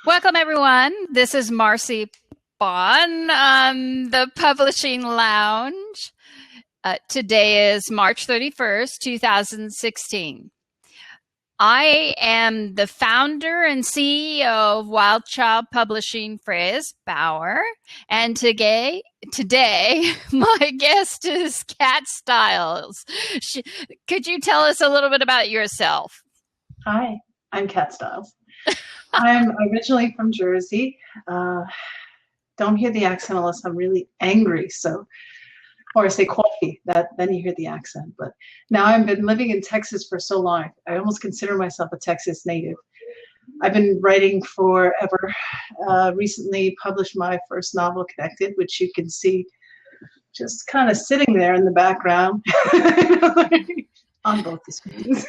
Welcome, everyone. This is Marcy Bond on the Publishing Lounge. Today is March 31st, 2016. I am the founder and CEO of Wild Child Publishing, Freya's Bower. And today my guest is Kat Stiles. Could you tell us a little bit about yourself? Hi, I'm Kat Stiles. I'm originally from Jersey. Don't hear the accent unless I'm really angry. Or I say coffee, then you hear the accent. But now I've been living in Texas for so long, I almost consider myself a Texas native. I've been writing forever. Recently published my first novel, Connected, which you can see just kind of sitting there in the background on both the screens.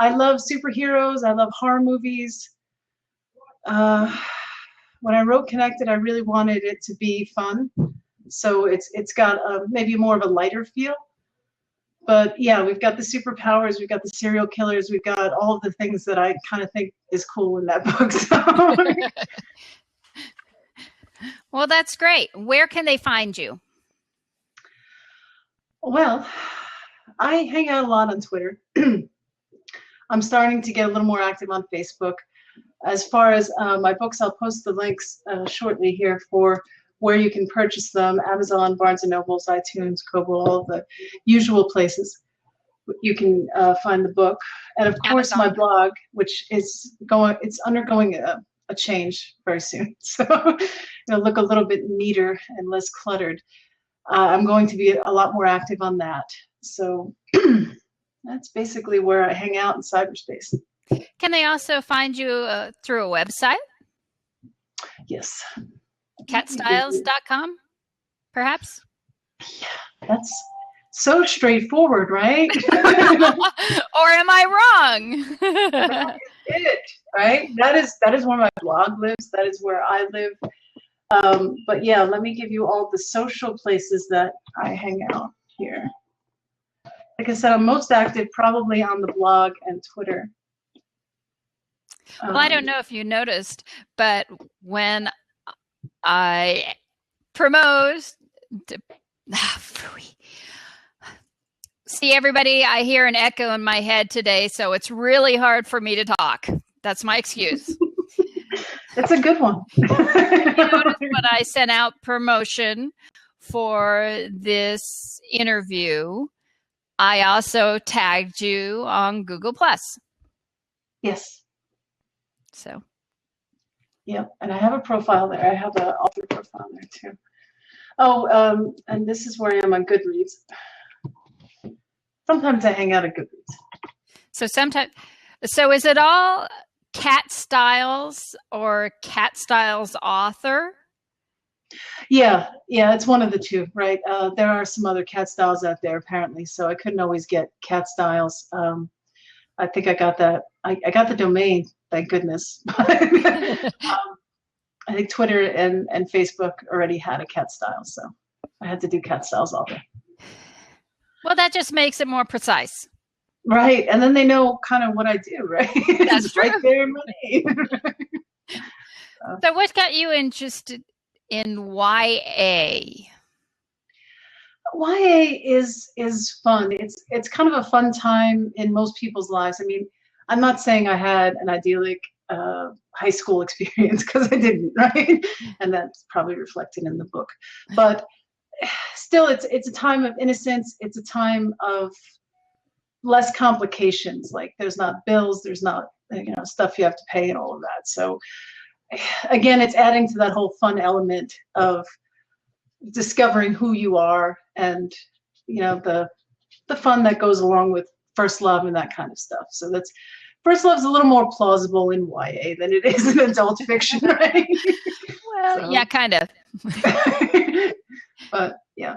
I love superheroes. I love horror movies. When I wrote Connected, I really wanted it to be fun. So it's got maybe more of a lighter feel. But yeah, we've got the superpowers, we've got the serial killers, we've got all of the things that I kind of think is cool in that book. So. Well, that's great. Where can they find you? Well, I hang out a lot on Twitter. I'm starting to get a little more active on Facebook. As far as my books, I'll post the links shortly here for where you can purchase them: Amazon, Barnes & Nobles, iTunes, Kobo, all the usual places you can find the book. And of course, my blog, which is undergoing a change very soon. So it'll look a little bit neater and less cluttered. I'm going to be a lot more active on that. So that's basically where I hang out in cyberspace. Can they also find you through a website? Yes. KatStiles.com, perhaps? Yeah, that's so straightforward, right? Or am I wrong? That is it, right? That is where my blog lives. That is where I live. But yeah, let me give you all the social places that I hang out here. Like I said, I'm most active probably on the blog and Twitter. Well, I don't know if you noticed, but when I promote, see everybody, I hear an echo in my head today, so it's really hard for me to talk. That's my excuse. It's a good one. You notice when I sent out promotion for this interview, I also tagged you on Google+. Yes. So. Yeah, and I have a profile there. I have an author profile there too. Oh, and this is where I am on Goodreads. Sometimes I hang out at Goodreads. So is it all Kat Stiles or Kat Stiles author? Yeah, it's one of the two, right? There are some other Kat Stiles out there apparently, so I couldn't always get Kat Stiles. I think I got that. I got the domain, thank goodness. I think Twitter and Facebook already had a Kat Stiles, so I had to do Kat Stiles author. Well, that just makes it more precise. Right, and then they know kind of what I do, right? That's true. Right there in my name. So what got you interested in YA? YA is fun. It's kind of a fun time in most people's lives. I mean, I'm not saying I had an idyllic high school experience, because I didn't, right? And that's probably reflected in the book. But still, it's a time of innocence. It's a time of less complications. Like there's not bills, there's not stuff you have to pay and all of that. So again, it's adding to that whole fun element of discovering who you are, and the fun that goes along with first love and that kind of stuff. So that's first love's a little more plausible in YA than it is in adult fiction, right? Well, yeah, kind of. But yeah.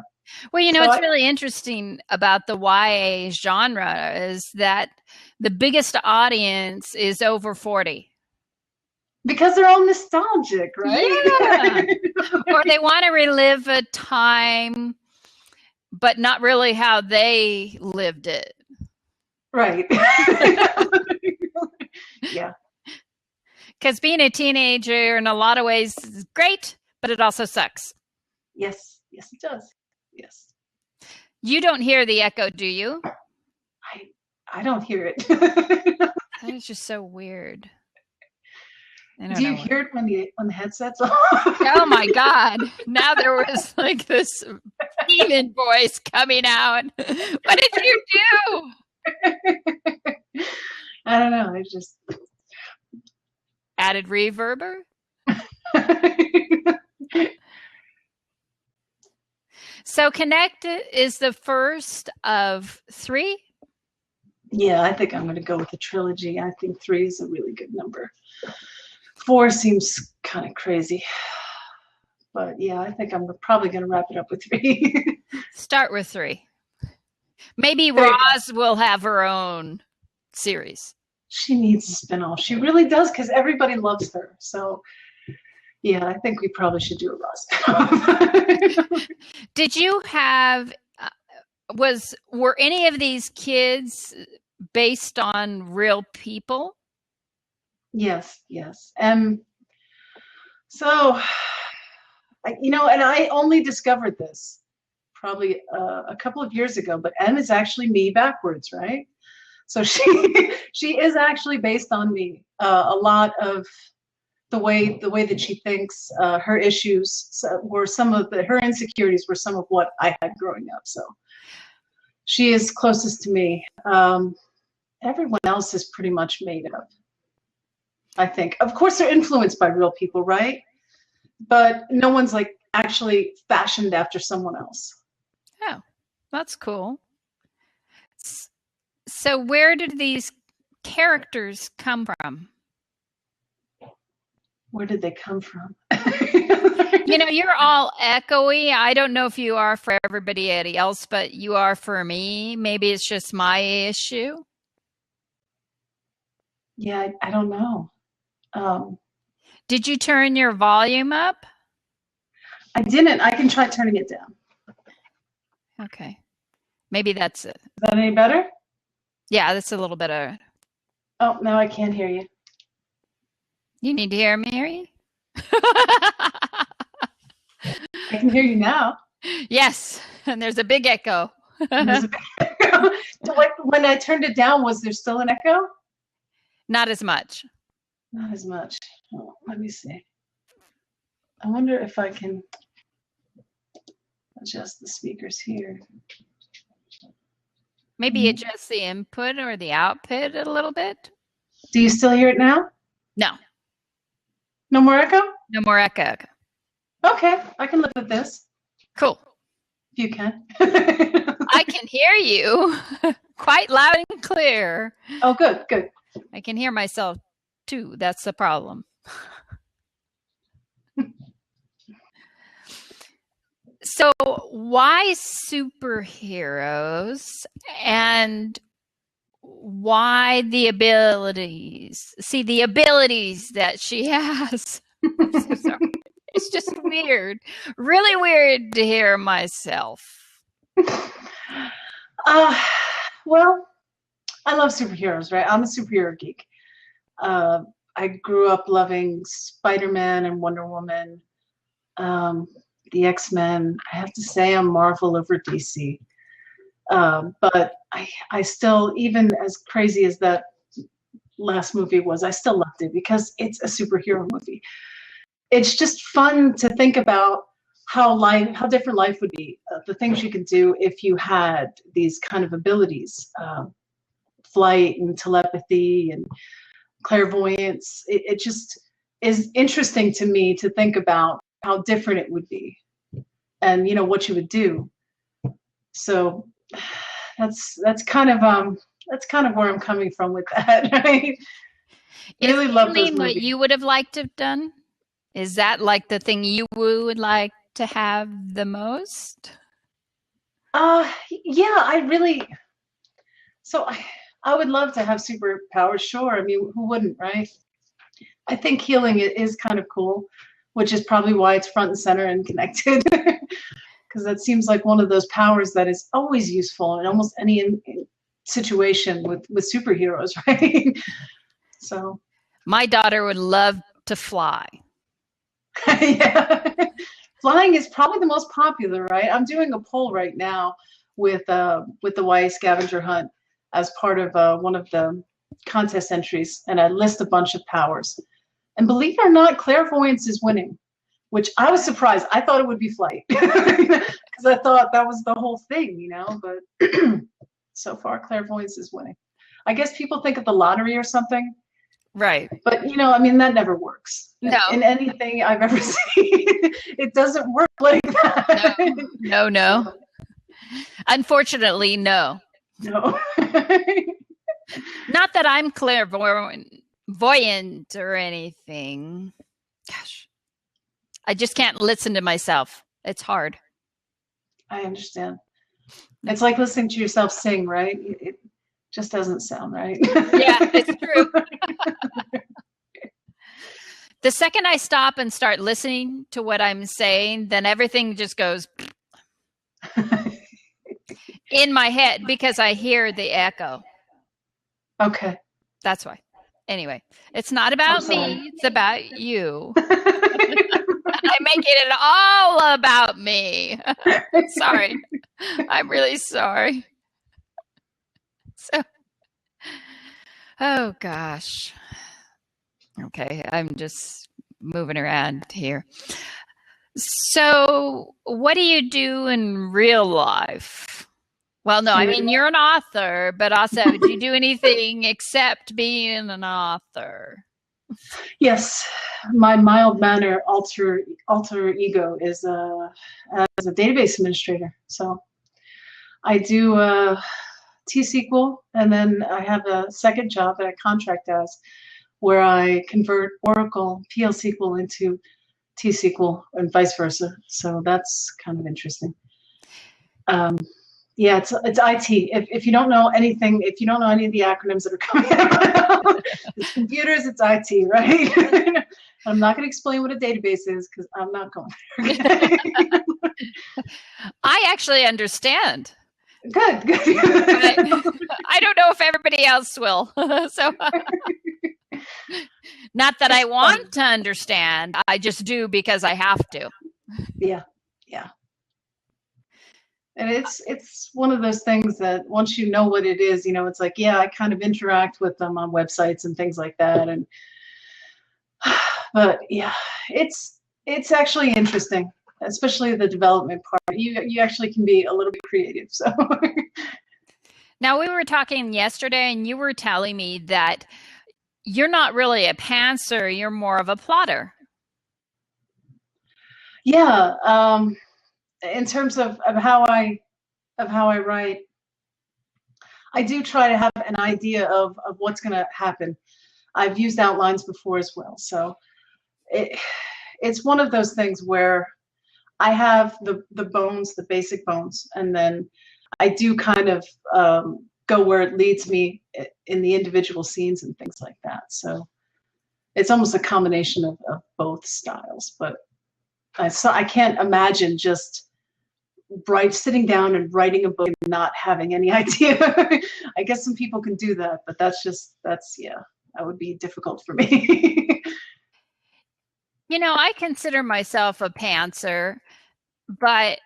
Well, what's really interesting about the YA genre is that the biggest audience is over 40. Because they're all nostalgic, right? Yeah. Or they want to relive a time, but not really how they lived it. Right. Yeah. Because being a teenager in a lot of ways is great, but it also sucks. Yes, yes, it does. Yes. You don't hear the echo, do you? I don't hear it. That is just so weird. Do you hear it when the headset's on? Oh my God. Now there was like this demon voice coming out. What did you do? I don't know. I just added reverber. So Connect is the first of 3? Yeah, I think I'm going to go with the trilogy. I think 3 is a really good number. 4 seems kind of crazy. But yeah, I think I'm probably going to wrap it up with 3. Start with 3. Maybe Roz will have her own series. She needs a spinoff. She really does, because everybody loves her. So yeah, I think we probably should do a Roz spinoff. Did you have, were any of these kids based on real people? Yes, yes. So, and I only discovered this probably a couple of years ago, but M is actually me backwards, right? So she is actually based on me. A lot of the way that she thinks, her issues were her insecurities were some of what I had growing up. So she is closest to me. Everyone else is pretty much made up, I think. Of course, they're influenced by real people, right? But no one's like actually fashioned after someone else. Oh, that's cool. So where did these characters come from? Where did they come from? You're all echoey. I don't know if you are for everybody else, but you are for me. Maybe it's just my issue. Yeah, I don't know. Did you turn your volume up? I didn't. I can try turning it down. Okay. Maybe that's it. Is that any better? Yeah, that's a little better. Oh, now I can't hear you. You need to hear me, Mary? I can hear you now. Yes, and there's a big echo. There's a big echo. When I turned it down, was there still an echo? Not as much. Not as much. Oh, let me see. I wonder if I can adjust the speakers here. Maybe adjust the input or the output a little bit. Do you still hear it now? No. No more echo? No more echo. Okay, I can live with this. Cool. If you can. I can hear you quite loud and clear. Oh, good, good. I can hear myself too. That's the problem. So why superheroes and why the abilities? See, the abilities that she has. I'm so sorry. It's just weird. Really weird to hear myself. Well, I love superheroes, right? I'm a superhero geek. I grew up loving Spider-Man and Wonder Woman, the X-Men. I have to say I'm Marvel over DC. But I still, even as crazy as that last movie was, I still loved it because it's a superhero movie. It's just fun to think about how different life would be, the things you could do if you had these kind of abilities, flight and telepathy and clairvoyance. It just is interesting to me to think about how different it would be and what you would do. So that's kind of where I'm coming from with that, right? Really love those movies. What you would have liked to have done? Is that like the thing you would like to have the most? Yeah, I would love to have superpowers, sure. I mean, who wouldn't, right? I think healing is kind of cool, which is probably why it's front and center and connected. Because that seems like one of those powers that is always useful in almost any situation with superheroes, right? So My daughter would love to fly. Yeah. Flying is probably the most popular, right? I'm doing a poll right now with the YA scavenger hunt as part of one of the contest entries, and I list a bunch of powers. And believe it or not, clairvoyance is winning, which I was surprised. I thought it would be flight because I thought that was the whole thing, you know. But so far, clairvoyance is winning. I guess people think of the lottery or something. Right. But you know, I mean, that never works. No. In anything I've ever seen, it doesn't work like that. No. So, Unfortunately, no. no. Not that I'm clairvoyant or anything. Gosh, I just can't listen to myself. It's hard. I understand. It's like listening to yourself sing, right? It just doesn't sound right. Yeah, it's true. The second I stop and start listening to what I'm saying, then everything just goes in my head because I hear the echo. Okay. That's why. Anyway, it's not about me. It's about you. I'm making it all about me. Sorry. I'm really sorry. So, oh gosh. Okay, I'm just moving around here. So, what do you do in real life? Well, no, I mean, you're an author, but also, do you do anything except being an author? Yes, my mild-mannered alter ego is as a database administrator. So I do T-SQL, and then I have a second job that I contract as, where I convert Oracle PL/SQL into T-SQL and vice versa. So that's kind of interesting. Yeah, it's IT. If you don't know anything, if you don't know any of the acronyms that are coming out, it's computers, it's IT, right? I'm not going to explain what a database is because I'm not going there. I actually understand. Good. I don't know if everybody else will. So, not that I want to understand. I just do because I have to. Yeah. And it's one of those things that once you know what it is, you know, it's like, yeah, I kind of interact with them on websites and things like that. And but yeah, it's actually interesting, especially the development part. You actually can be a little bit creative. So now, we were talking yesterday, and you were telling me that you're not really a pantser; you're more of a plotter. yeah, in terms of how I write, I do try to have an idea of what's going to happen. I've used outlines before as well, so it's one of those things where I have the bones, the basic bones, and then I do kind of go where it leads me in the individual scenes and things like that. So it's almost a combination of both styles. But I can't imagine just sitting down and writing a book and not having any idea. I guess some people can do that, but that's that would be difficult for me. You know, I consider myself a pantser, but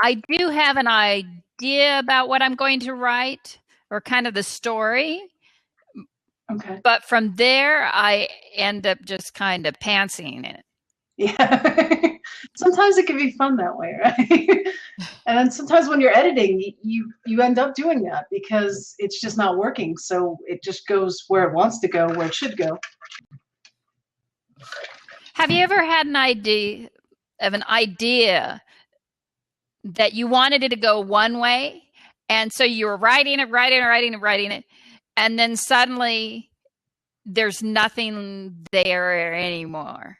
I do have an idea about what I'm going to write or kind of the story. Okay. But from there, I end up just kind of pantsing it. Yeah. Sometimes it can be fun that way, right? And then sometimes when you're editing, you end up doing that because it's just not working. So it just goes where it wants to go, where it should go. Have you ever had an idea that you wanted it to go one way, and so you were writing it, and then suddenly there's nothing there anymore?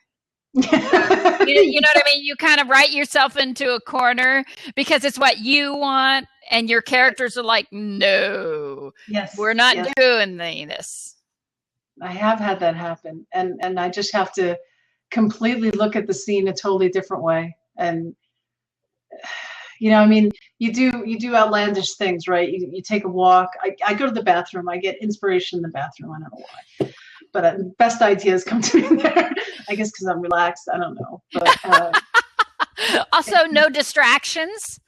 You know what I mean? You kind of write yourself into a corner because it's what you want, and your characters are like, no, we're not doing this. I have had that happen, and I just have to completely look at the scene a totally different way. And you know, I mean, you do outlandish things, right? You take a walk. I go to the bathroom. I get inspiration in the bathroom. I don't know why. best ideas come to me there. I guess because I'm relaxed. I don't know. But also, no distractions.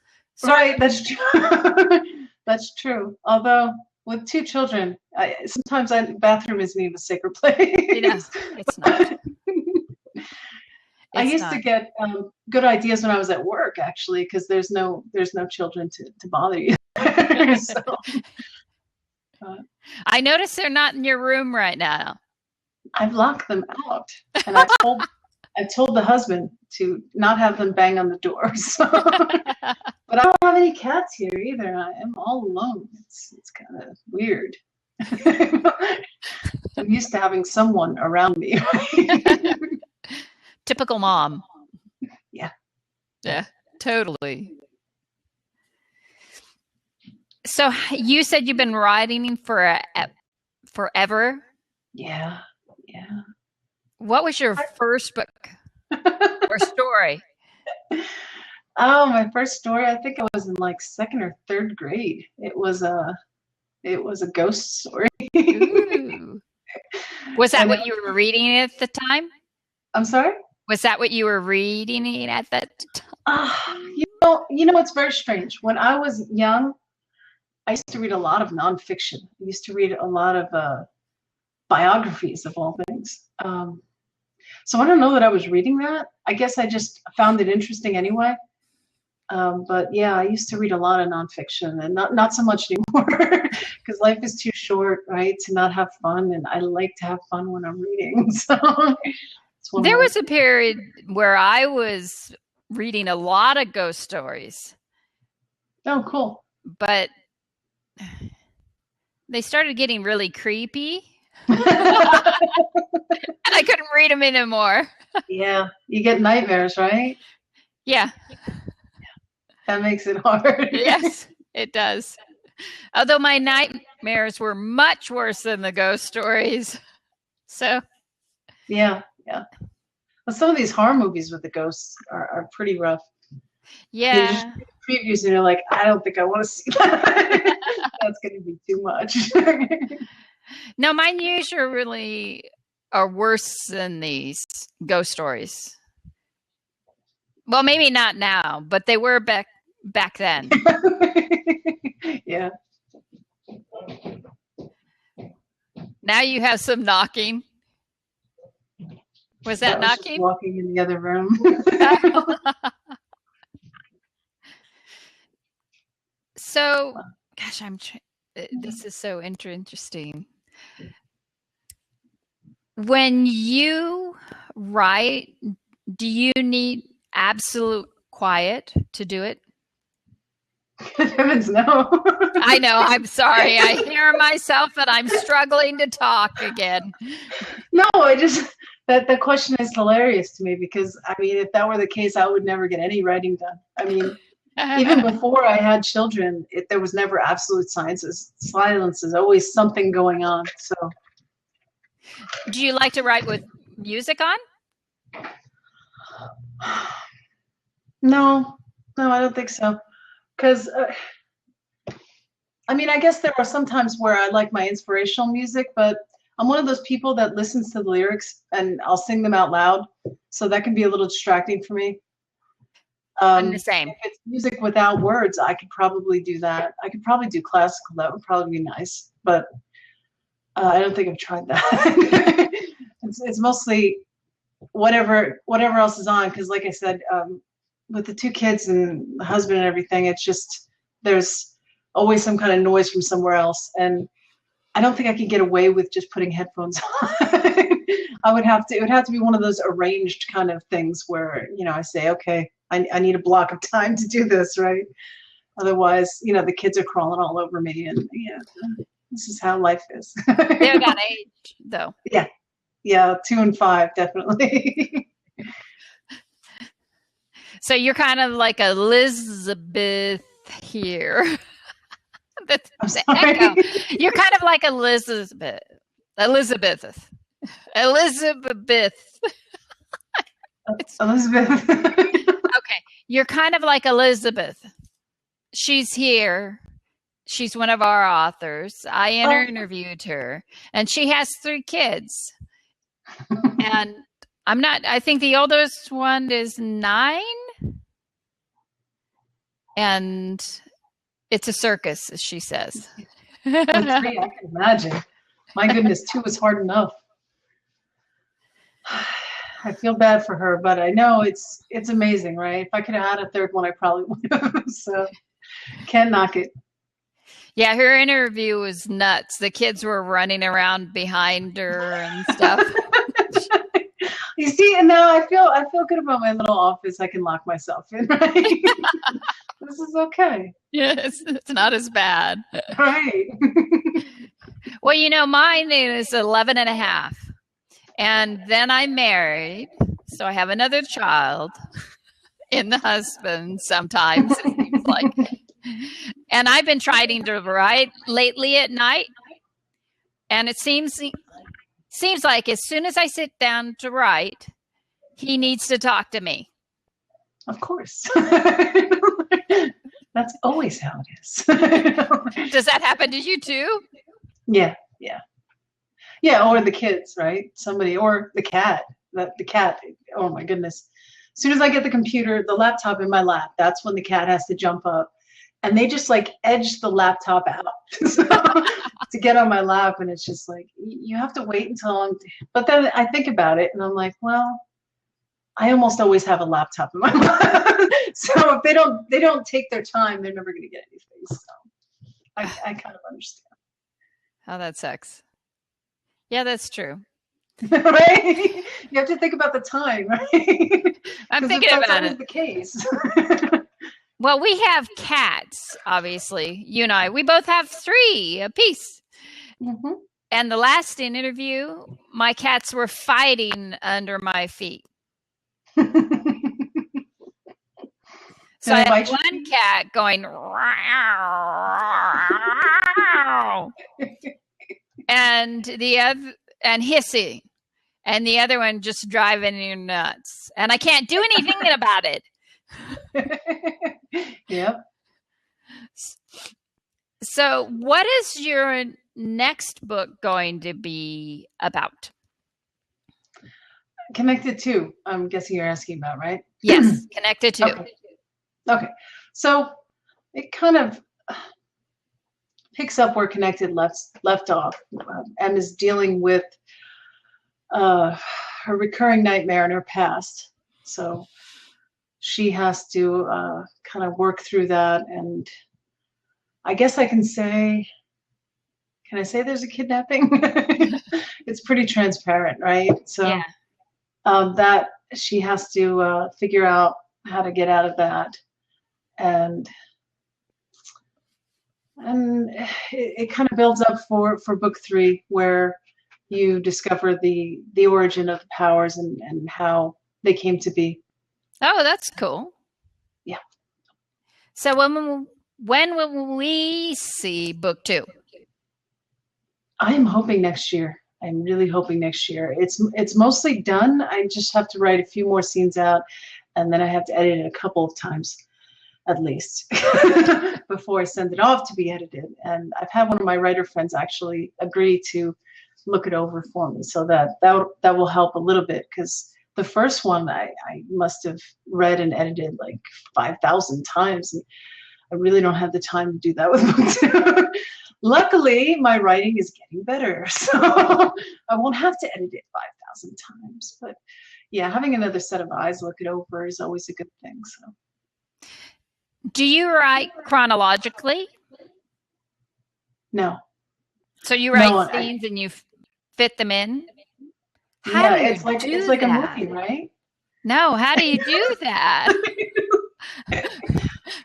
Right, that's true. That's true. Although with two children, sometimes bathroom isn't even a sacred place. It's not. I used to get good ideas when I was at work, actually, because there's no children to bother you. So, I notice they're not in your room right now. I've locked them out, and I told the husband to not have them bang on the door. So, but I don't have any cats here either. I am all alone. It's kind of weird. I'm used to having someone around me. Typical mom. Yeah, totally. So you said you've been writing for forever? Yeah. What was your first book or story? Oh, my first story, I think I was in like second or third grade. It was a ghost story. Ooh. Was that what you were reading at the time? I'm sorry? Was that what you were reading at that time? You know, it's very strange. When I was young, I used to read a lot of nonfiction. I used to read a lot of biographies of all things. So I don't know that I was reading that. I guess I just found it interesting anyway. But yeah, I used to read a lot of nonfiction, and not so much anymore because life is too short, right, to not have fun. And I like to have fun when I'm reading. So there was a period where I was reading a lot of ghost stories. Oh, cool. But they started getting really creepy. And I couldn't read them anymore. Yeah, you get nightmares, right? Yeah. That makes it hard. Yes, it does. Although my nightmares were much worse than the ghost stories. So. Yeah. Well, some of these horror movies with the ghosts are pretty rough. Yeah. Previews, and you're like, I don't think I want to see that. That's going to be too much. No, mine usually are worse than these ghost stories. Well, maybe not now, but they were back then. Yeah. Now you have some knocking. Was that knocking? Walking in the other room. So, gosh, this is so interesting. When you write, do you need absolute quiet to do it? Heavens, no. I know. I'm sorry. I hear myself and I'm struggling to talk again. No, the question is hilarious to me because, I mean, if that were the case, I would never get any writing done. I mean, even before I had children, there was never absolute silence. Silence is always something going on. So, do you like to write with music on? No, I don't think so. Because, I mean, I guess there are some times where I like my inspirational music, but I'm one of those people that listens to the lyrics and I'll sing them out loud. So that can be a little distracting for me. I'm the same. If it's music without words, I could probably do that. I could probably do classical. That would probably be nice. But I don't think I've tried that. It's mostly whatever else is on. Because like I said, with the two kids and the husband and everything, it's just there's always some kind of noise from somewhere else. And I don't think I could get away with just putting headphones on. It would have to be one of those arranged kind of things where, you know, I say, okay, I need a block of time to do this, right? Otherwise, you know, the kids are crawling all over me, and this is how life is. They're that age, though. Yeah, 2 and 5, definitely. So you're kind of like Elizabeth here. I'm sorry. Echo. You're kind of like Elizabeth. Okay. You're kind of like Elizabeth. She's here. She's one of our authors. I interviewed her, and she has 3 kids. And I think the oldest one is 9, and it's a circus, as she says. And 3, I can imagine. My goodness, 2 is hard enough. I feel bad for her, but I know it's amazing, right? If I could have had a third one, I probably would have. So can't knock it. Yeah, her interview was nuts. The kids were running around behind her and stuff. You see, and now I feel good about my little office I can lock myself in, right? This is okay. Yes, it's not as bad. Right. Well, mine is 11 and a half. And then I married, so I have another child in the husband sometimes, it seems like. And I've been trying to write lately at night, and it seems like as soon as I sit down to write, he needs to talk to me. Of course. That's always how it is. Does that happen to you too? Yeah. Yeah, or the kids, right? Somebody, or the cat. The cat, oh my goodness. As soon as I get the laptop in my lap, that's when the cat has to jump up. And they just like edge the laptop out to get on my lap. And it's just like, you have to wait but then I think about it and I'm like, well, I almost always have a laptop in my lap. So if they don't take their time, they're never going to get anything. So I kind of understand. How that sucks. Yeah, that's true. Right? You have to think about the time, right? I'm thinking about it. The case. Well, we have cats, obviously. You and I, we both have 3 apiece. Mm-hmm. And the last interview, my cats were fighting under my feet. So I had one cat going, and the other, and hissing, and the other one just driving you nuts. And I can't do anything about it. Yep. So, what is your next book going to be about? Connected to, I'm guessing you're asking about, right? Yes, connected to. Okay. So it kind of picks up where Connected left off. Em is dealing with her recurring nightmare in her past. So she has to kind of work through that. And I guess can I say there's a kidnapping? It's pretty transparent, right? So yeah. That she has to figure out how to get out of that. And it kind of builds up for book 3, where you discover the origin of the powers and how they came to be. Oh, that's cool. Yeah. So when will we see book 2? I am hoping next year. I'm really hoping next year. It's mostly done. I just have to write a few more scenes out, and then I have to edit it a couple of times at least before I send it off to be edited. And I've had one of my writer friends actually agree to look it over for me, so that will help a little bit, because the first one I must have read and edited like 5,000 times, and I really don't have the time to do that with book 2. Luckily, my writing is getting better, so I won't have to edit it 5,000 times. But yeah, having another set of eyes look it over is always a good thing. So, do you write chronologically? No. So you write scenes and you fit them in? How do you it's like that? A movie, right? No, how do you do that?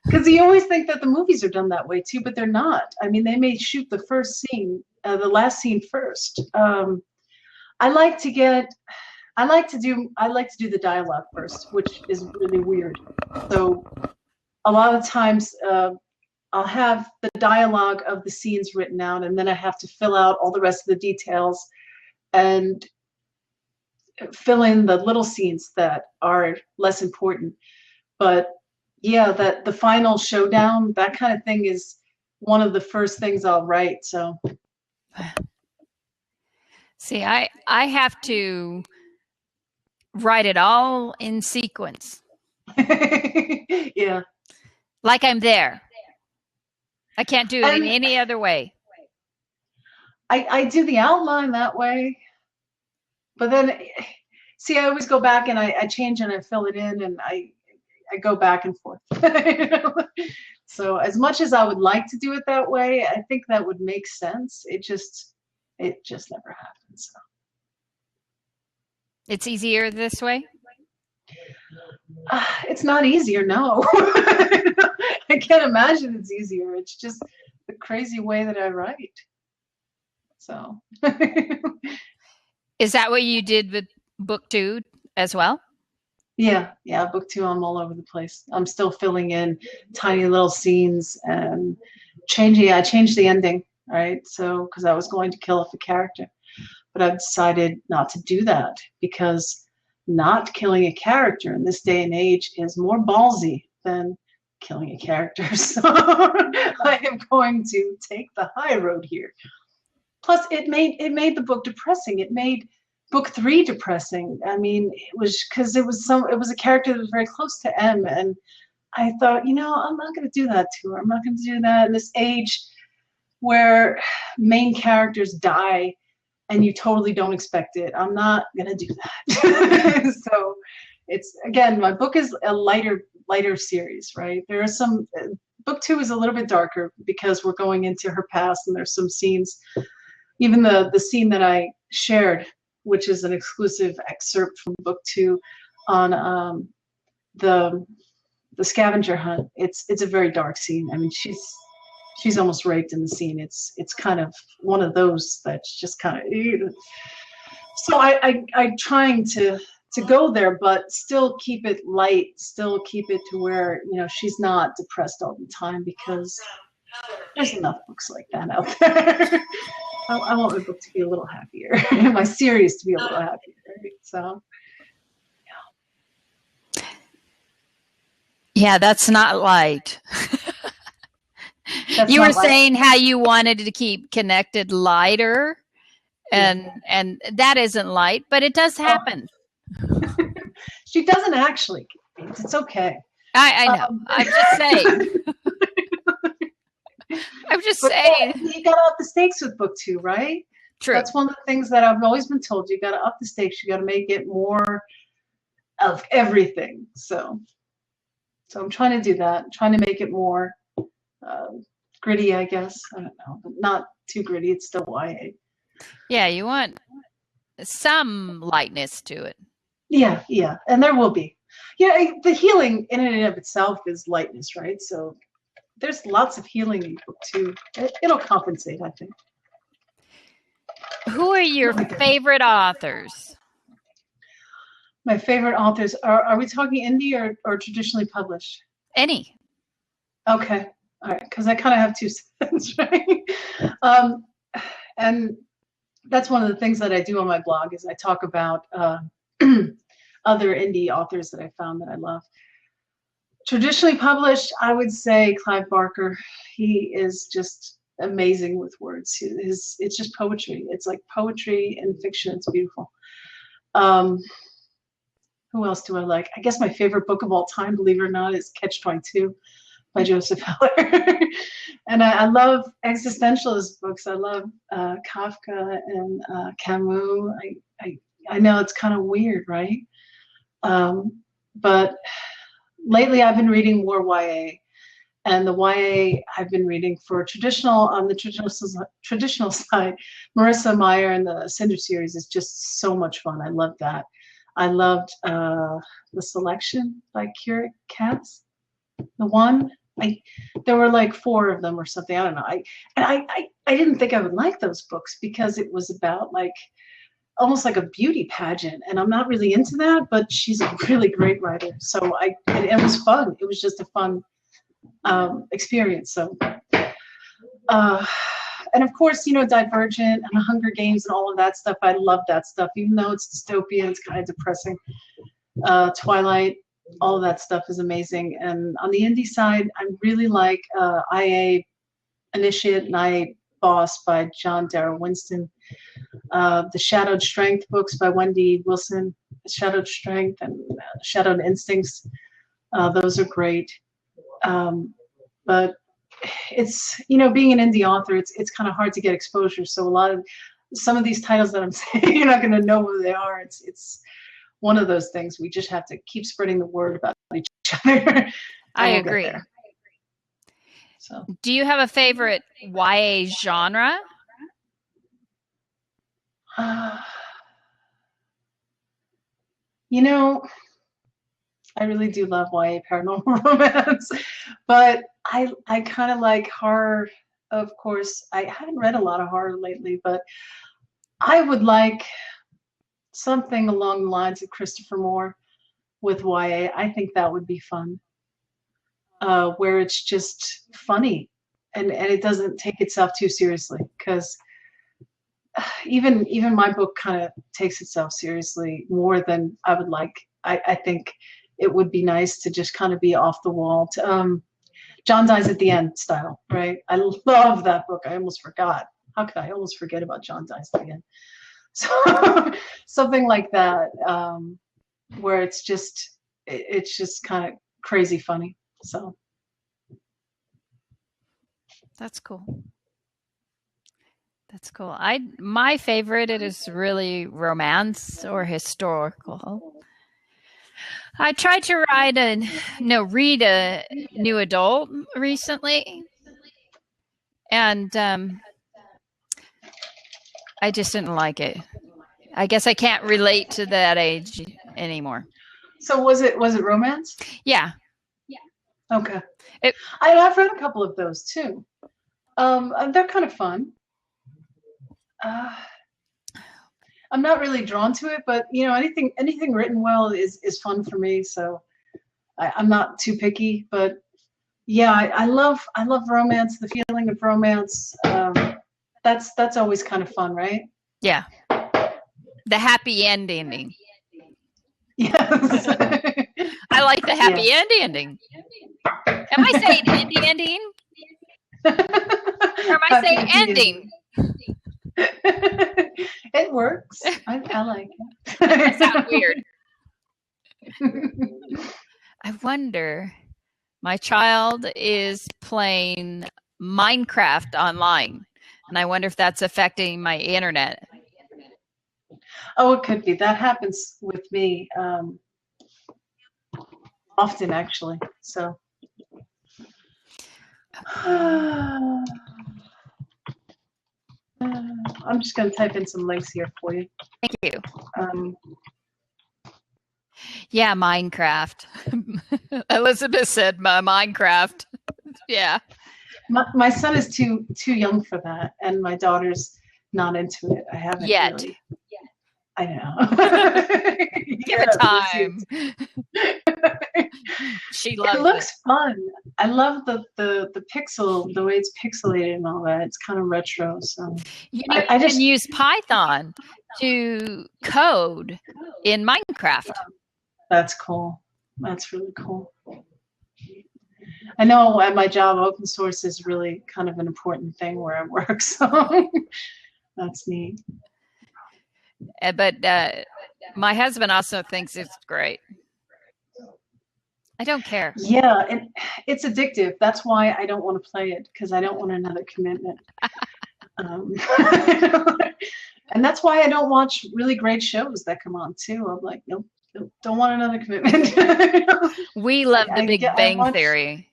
Because you always think that the movies are done that way too, but they're not. I mean, they may shoot the first scene, the last scene first. I like to do the dialogue first, which is really weird. So a lot of times I'll have the dialogue of the scenes written out, and then I have to fill out all the rest of the details and fill in the little scenes that are less important. But yeah, that the final showdown, that kind of thing is one of the first things I'll write. So See, I have to write it all in sequence, Yeah. like I'm there. I can't do it in And any other way. I do the outline that way, but then see, I always go back and I change and I fill it in and I go back and forth. So as much as I would like to do it that way, I think that would make sense. It just never happens. So. It's easier this way. It's not easier, no. I can't imagine it's easier. It's just the crazy way that I write. So. Is that what you did with book 2 as well? Yeah, book 2, I'm all over the place. I'm still filling in tiny little scenes and I changed the ending, right? So, because I was going to kill off a character, but I've decided not to do that because not killing a character in this day and age is more ballsy than killing a character. So I am going to take the high road here. Plus, it made the book depressing. It made book 3 depressing. I mean, it was because it was a character that was very close to M, and I thought, I'm not going to do that to her. I'm not going to do that in this age where main characters die and you totally don't expect it. I'm not going to do that. So it's, again, my book is a lighter series, right? There are some, book 2 is a little bit darker because we're going into her past and there's some scenes, even the scene that I shared, which is an exclusive excerpt from book 2 on the scavenger hunt. It's a very dark scene. I mean, she's almost raped in the scene. It's kind of one of those that's just kind of. So I'm trying to go there, but still keep it light, still keep it to where she's not depressed all the time, because there's enough books like that out there. I want my book to be a little happier, my series to be a little happier. Right? So. Yeah, that's not light. You were saying how you wanted to keep connected lighter, and that isn't light, but it does happen. She doesn't actually. It's okay. I know. I'm just saying. I'm just saying. You got to up the stakes with book 2, right? True. That's one of the things that I've always been told. You got to up the stakes. You got to make it more of everything. So I'm trying to do that. I'm trying to make it more gritty, I guess. I don't know, but not too gritty. It's still YA. Yeah, you want some lightness to it. Yeah, and there will be. Yeah, the healing in and of itself is lightness, right? So there's lots of healing in book 2. It'll compensate, I think. Who are your favorite authors? My favorite authors are we talking indie or traditionally published? Any. Okay, all right, because I kind of have 2 sets, right? And that's one of the things that I do on my blog is I talk about other indie authors that I found that I love. Traditionally published, I would say Clive Barker. He is just amazing with words. It's just poetry. It's like poetry and fiction. It's beautiful. Who else do I like? I guess my favorite book of all time, believe it or not, is Catch-22 by Joseph Heller. And I love existentialist books. I love Kafka and Camus. I know it's kind of weird, right? But lately I've been reading more YA. And the YA I've been reading on the traditional side, Marissa Meyer and the Cinder series is just so much fun. I love that. I loved The Selection by Katz. The one, there were like 4 of them or something. I don't know. I didn't think I would like those books because it was about like almost like a beauty pageant, and I'm not really into that. But she's a really great writer, so it was fun. It was just a fun experience. So. And of course, Divergent and Hunger Games and all of that stuff. I love that stuff, even though it's dystopian, it's kind of depressing. Twilight, all of that stuff is amazing. And on the indie side, I really like IA Initiate and IA Boss by John Darrell Winston. The Shadowed Strength books by Wendy Wilson, Shadowed Strength and Shadowed Instincts. Those are great. But it's, being an indie author, it's kind of hard to get exposure. So some of these titles that I'm saying, you're not going to know who they are. It's one of those things. We just have to keep spreading the word about each other. I agree. So, do you have a favorite YA genre? I really do love YA paranormal romance, but I kind of like horror. Of course, I haven't read a lot of horror lately, but I would like something along the lines of Christopher Moore with YA. I think that would be fun, where it's just funny and it doesn't take itself too seriously, because even my book kind of takes itself seriously more than I would like. I think it would be nice to just kind of be off the wall. John Dies at the End style, right? I love that book. I almost forgot. How could I almost forget about John Dies at the End? So something like that, where it's just kind of crazy funny. So that's cool. That's cool. My favorite, it is really romance or historical. I tried to read a new adult recently, and I just didn't like it. I guess I can't relate to that age anymore. So was it romance? Yeah. Okay. I've read a couple of those too. They're kind of fun. I'm not really drawn to it, but anything written well is fun for me. So I'm not too picky, but yeah, I love romance. The feeling of romance. That's always kind of fun, right? Yeah. The happy end ending. Yes. I like the happy ending. Am I saying ending? Or am I saying ending? It works. I like it. That sounds weird. I wonder, my child is playing Minecraft online, and I wonder if that's affecting my internet. Oh, it could be. That happens with me often, actually. So. I'm just going to type in some links here for you. Thank you. Yeah, Minecraft. Elizabeth said Minecraft. Yeah. My son is too young for that, and my daughter's not into it. I haven't yet. Really. I know. Give it time. She loves it. It looks fun. I love the pixel, the way it's pixelated and all that. It's kind of retro. So you can use Python to code in Minecraft. That's cool. That's really cool. I know at my job, open source is really kind of an important thing where I work. So that's neat. But my husband also thinks it's great. I don't care. Yeah, and it's addictive. That's why I don't want to play it, because I don't want another commitment. And that's why I don't watch really great shows that come on too. I'm like, nope, don't want another commitment. We love the Big Bang Theory.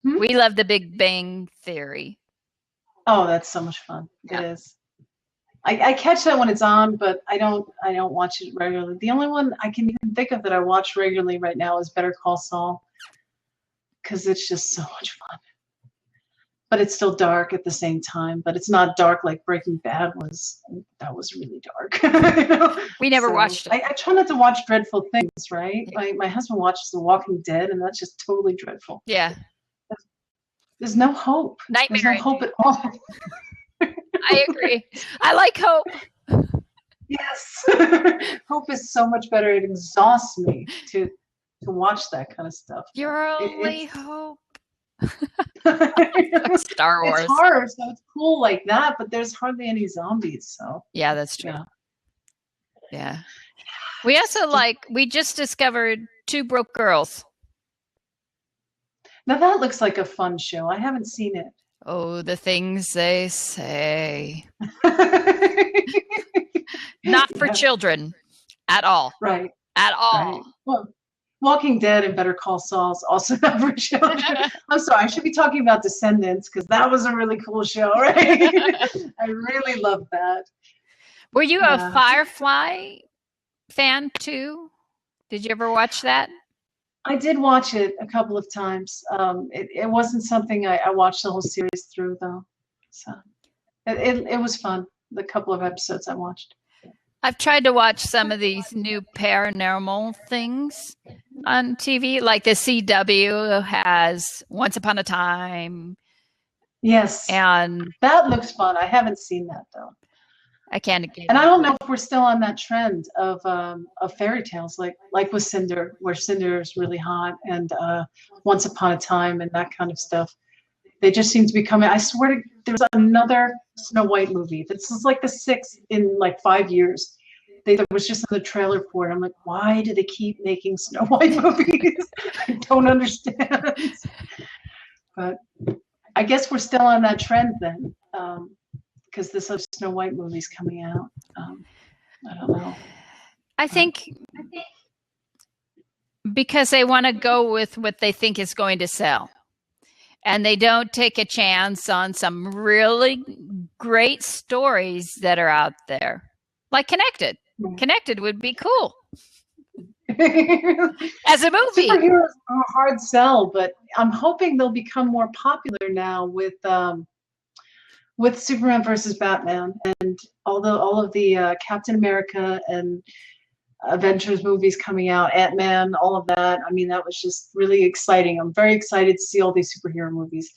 We love the Big Bang Theory. Oh, that's so much fun. Yeah. It is. I catch that when it's on, but I don't watch it regularly. The only one I can even think of that I watch regularly right now is Better Call Saul, because it's just so much fun. But it's still dark at the same time. But it's not dark like Breaking Bad was. That was really dark. We never watched it. I try not to watch dreadful things, right? My husband watches The Walking Dead, and that's just totally dreadful. Yeah. There's no hope. Nightmare. There's no hope at all. I agree. I like hope. Yes. Hope is so much better. It exhausts me to watch that kind of stuff. Your only hope. Star It's Wars. horror, so it's cool like that, but there's hardly any zombies, so Yeah, that's true. yeah. Yeah. We also we just discovered Two Broke Girls. Now that looks like a fun show. I haven't seen it. Oh, the things they say. Not for Yeah, children at all. right, At all. right. Well, Walking Dead and Better Call Saul's also not for children. I'm sorry, I should be talking about Descendants because that was a really cool show, right? I really loved that. Were you a Firefly fan too? Did you ever watch that? I did watch it a couple of times. It wasn't something I watched the whole series through though. So it was fun. The couple of episodes I watched. I've tried to watch some of these new paranormal things on TV, like the CW has Once Upon a Time, Yes, and that looks fun. I haven't seen that though. I can't get And I into don't know it. if we're still on that trend of fairy tales, like with Cinder, where Cinder is really hot, and Once Upon a Time and that kind of stuff. They just seem to be coming. I swear to there's another Snow White movie. This is like the sixth in like 5 years. There was just in the trailer for it. I'm like, why do they keep making Snow White movies? I don't understand. But I guess we're still on that trend then, because this Snow White movie's coming out. I don't know. I think because they want to go with what they think is going to sell. And they don't take a chance on some really great stories that are out there. Like Connected. Connected would be cool. As a movie. Superheroes are a hard sell, but I'm hoping they'll become more popular now with Superman versus Batman and all of the Captain America and Avengers movies coming out, Ant-Man, all of that. I mean, that was just really exciting. I'm very excited to see all these superhero movies.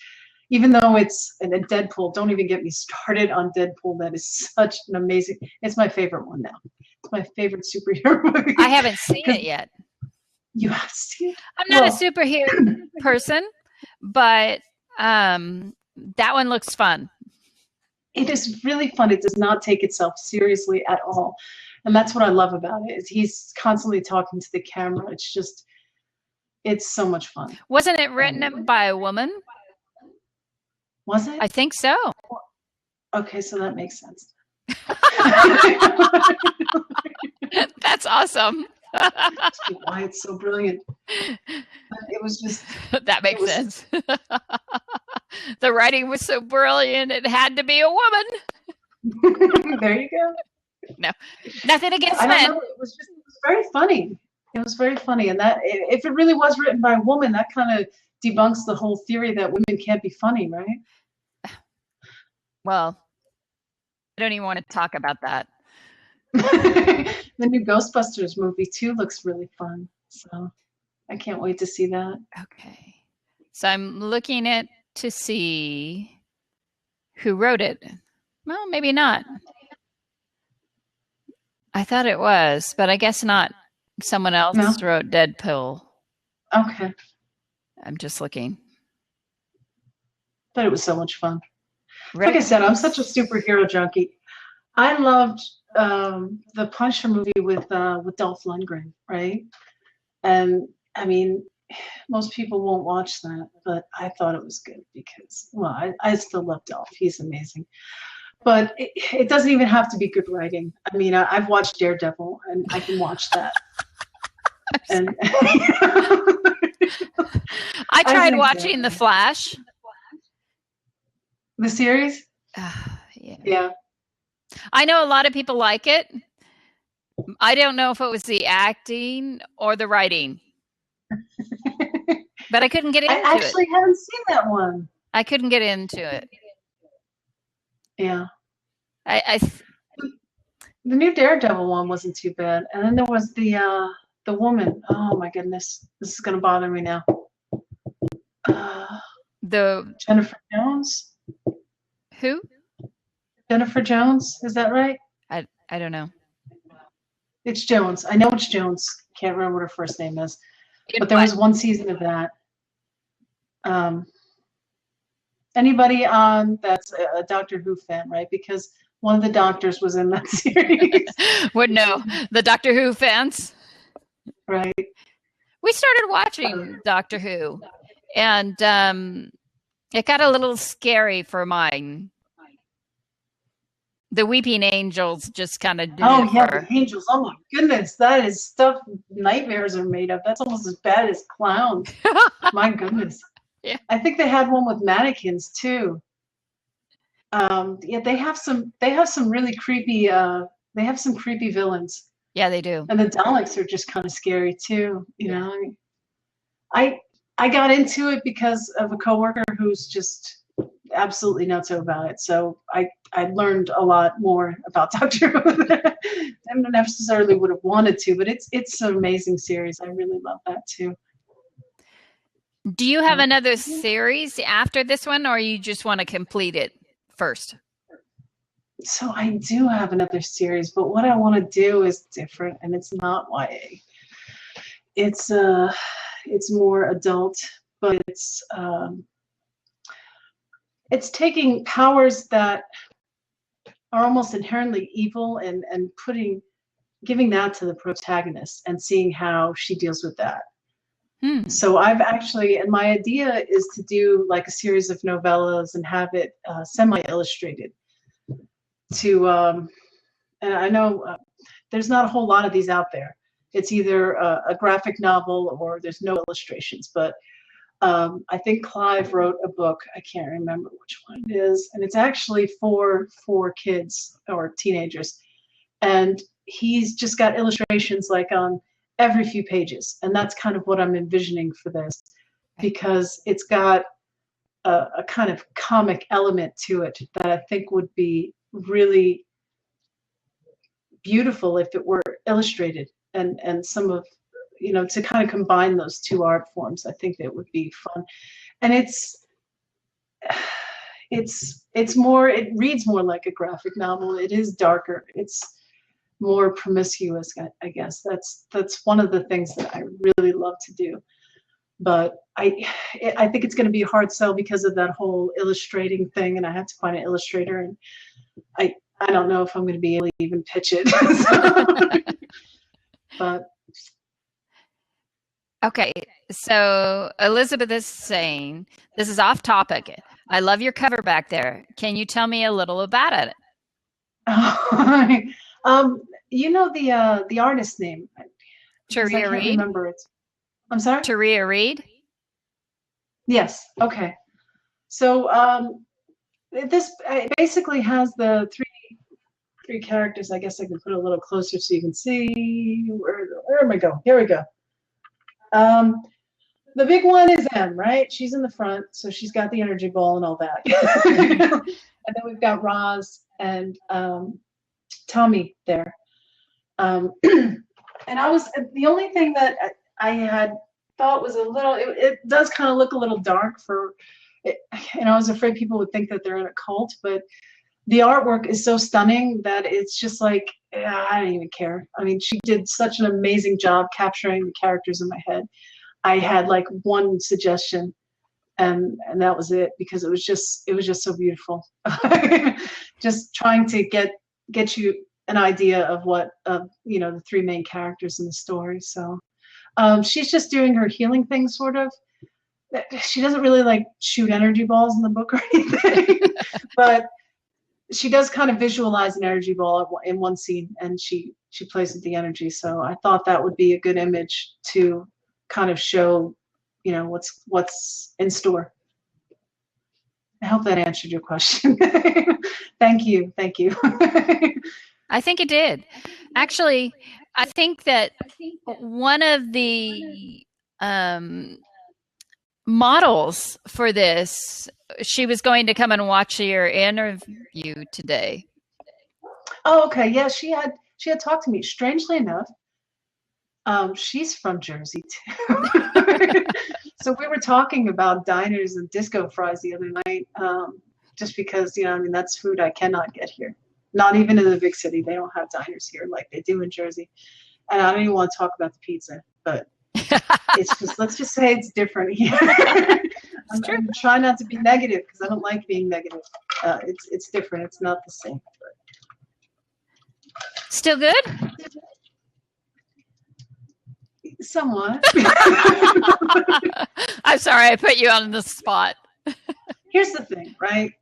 Even though it's and Deadpool, don't even get me started on Deadpool. That is such an amazing, it's my favorite one now. It's my favorite superhero movie. I haven't seen it yet. You have to see it? I'm not a superhero person, but that one looks fun. It is really fun. It does not take itself seriously at all. And that's what I love about it. Is he's constantly talking to the camera. It's so much fun. Wasn't it written by a woman? Was it? I think so. Okay, so that makes sense. That's awesome. Why it's so brilliant. It was just that makes sense. The writing was so brilliant, it had to be a woman. There you go. No, nothing against men. It was very funny. It was very funny, and that if it really was written by a woman, that kind of debunks the whole theory that women can't be funny, right? Well, I don't even want to talk about that. The new Ghostbusters movie too looks really fun, so I can't wait to see that. Okay, so I'm looking at to see who wrote it. Well, maybe not. I thought it was, but I guess not. Someone else wrote Deadpool. Okay. I'm just looking. But it was so much fun. Like I said, I'm such a superhero junkie. I loved the Punisher movie with Dolph Lundgren, right? And I mean, most people won't watch that, but I thought it was good because, well, I still love Dolph. He's amazing. But it doesn't even have to be good writing. I mean, I've watched Daredevil, and I can watch that. And I tried watching The Flash. The series? Yeah. I know a lot of people like it. I don't know if it was the acting or the writing. But I couldn't get into it. I actually haven't seen that one. I couldn't get into it. Yeah. The new Daredevil one wasn't too bad. And then there was the woman. Oh my goodness. This is gonna bother me now. The Jennifer Jones? Who? Jennifer Jones, is that right? I don't know. It's Jones. I know it's Jones. Can't remember what her first name is. But there was one season of that. anybody on that's a Doctor Who fan, right? Because one of the doctors was in that series. Would know the Doctor Who fans. Right. We started watching Doctor Who, and it got a little scary for mine. The Weeping Angels just kind of did it the angels. Oh my goodness, that is stuff nightmares are made of. That's almost as bad as clowns. My goodness. Yeah. I think they had one with mannequins too. Yeah, they have some really creepy they have some creepy villains. Yeah, they do. And the Daleks are just kind of scary too, you know. I got into it because of a coworker who's just absolutely nuts about it. So I learned a lot more about Doctor Who. I don't necessarily would have wanted to, but it's an amazing series. I really love that too. Do you have another series after this one, or you just want to complete it first? So I do have another series, but what I want to do is different, and it's not YA. It's more adult, but it's taking powers that are almost inherently evil and giving that to the protagonist and seeing how she deals with that. So I've actually, and my idea is to do like a series of novellas and have it semi-illustrated. And I know there's not a whole lot of these out there. It's either a graphic novel or there's no illustrations. But I think Clive wrote a book. I can't remember which one it is, and it's actually for kids or teenagers. And he's just got illustrations like on every few pages, and that's kind of what I'm envisioning for this, because it's got a kind of comic element to it that I think would be really beautiful if it were illustrated, and some of, you know, to kind of combine those two art forms. I think that would be fun. And it's more, it reads more like a graphic novel. It is darker. It's more promiscuous, I guess. That's one of the things that I really love to do. But I think it's going to be a hard sell because of that whole illustrating thing, and I have to find an illustrator, and I don't know if I'm going to be able to even pitch it. But okay, so Elizabeth is saying, this is off topic. I love your cover back there. Can you tell me a little about it? You know the artist name? Taria Reid. Remember it. I'm sorry? Taria Reid? Yes. Okay. So this basically has the three characters. I guess I can put it a little closer so you can see. Where am I going? Here we go. The big one is M, right? She's in the front, so she's got the energy ball and all that. And then we've got Roz and Tommy there. And the only thing that I had thought was a little, it does kind of look a little dark for it, and I was afraid people would think that they're in a cult, but the artwork is so stunning that it's just like, I don't even care. I mean, she did such an amazing job capturing the characters in my head. I had like one suggestion, and that was it, because it was just so beautiful. Just trying to get you an idea of what you know, the three main characters in the story. So she's just doing her healing thing, sort of. She doesn't really like shoot energy balls in the book or anything, but she does kind of visualize an energy ball in one scene, and she plays with the energy. So I thought that would be a good image to kind of show, you know, what's in store. I hope that answered your question. Thank you. I think it did. Actually, I think that one of the models for this, she was going to come and watch your interview today. Oh, okay. Yeah, she had talked to me. Strangely enough, she's from Jersey too. So we were talking about diners and disco fries the other night, just because, you know, I mean, that's food I cannot get here. Not even in the big city. They don't have diners here like they do in Jersey. And I don't even want to talk about the pizza, but it's just, let's just say it's different here. It's true. I'm trying not to be negative because I don't like being negative. It's different. It's not the same. Still good? Somewhat. I'm sorry, I put you on the spot. Here's the thing, right?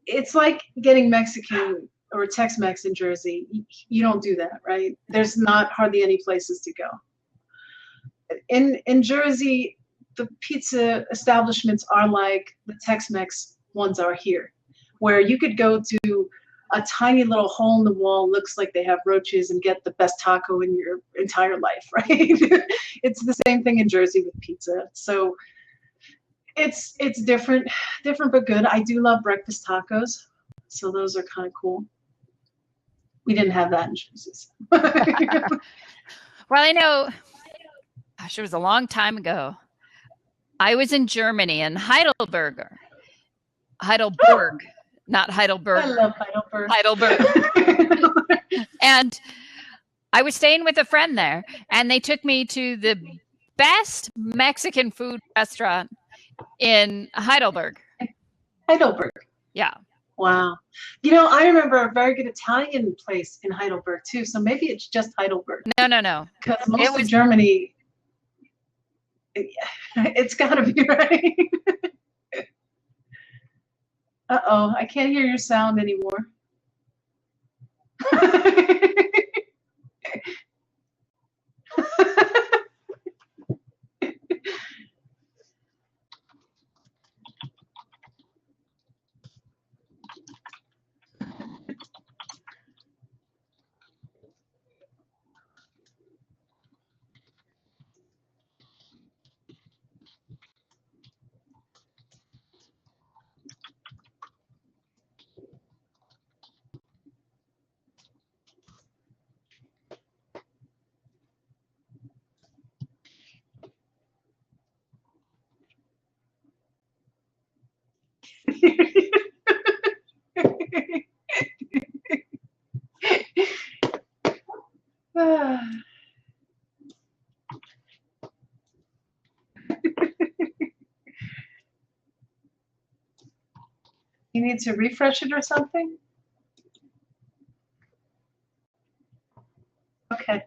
It's like getting Mexican or Tex-Mex in Jersey. You don't do that, right? There's not hardly any places to go. In Jersey, the pizza establishments are like the Tex-Mex ones are here, where you could go to a tiny little hole in the wall, looks like they have roaches, and get the best taco in your entire life, right? It's the same thing in Jersey with pizza. So it's different but good. I do love breakfast tacos, so those are kind of cool. We didn't have that in Jersey. Well, I know, gosh, it was a long time ago. I was in Germany, in Heidelberg, not Heidelberg. I love Heidelberg. Heidelberg. And I was staying with a friend there, and they took me to the best Mexican food restaurant in Heidelberg. Heidelberg. Yeah. Wow. You know, I remember a very good Italian place in Heidelberg too. So maybe it's just Heidelberg. No. Because most of Germany, it's got to be right. Uh-oh, I can't hear your sound anymore. You need to refresh it or something? Okay.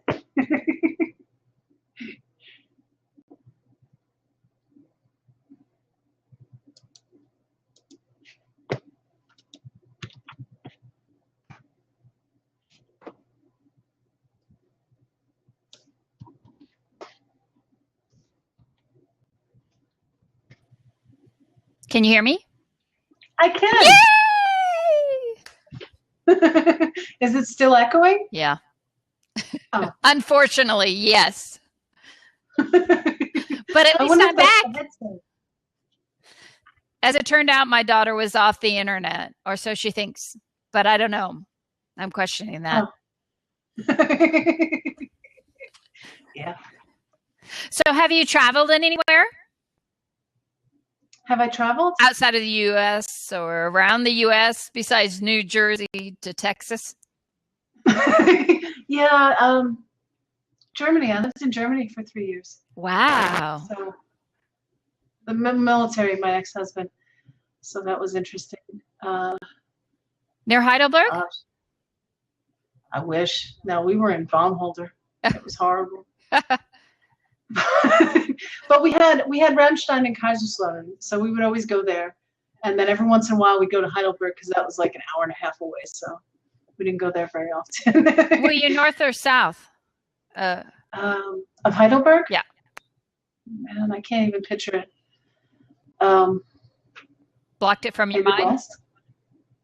Can you hear me? I can. Yay! Is it still echoing? Yeah. Oh. Unfortunately, yes. But at least I'm back. As it turned out, my daughter was off the internet, or so she thinks. But I don't know. I'm questioning that. Oh. Yeah. So have you traveled anywhere? Have I traveled? Outside of the U.S. or around the U.S. besides New Jersey to Texas? Yeah, Germany. I lived in Germany for 3 years. Wow. So the military, my ex-husband. So that was interesting. Near Heidelberg? I wish. No, we were in Baumholder. It was horrible. But we had Ramstein and Kaiserslautern, so we would always go there. And then every once in a while we'd go to Heidelberg because that was like an hour and a half away. So we didn't go there very often. Were you north or south? Of Heidelberg? Yeah. Man, I can't even picture it. Blocked it from your mind? West?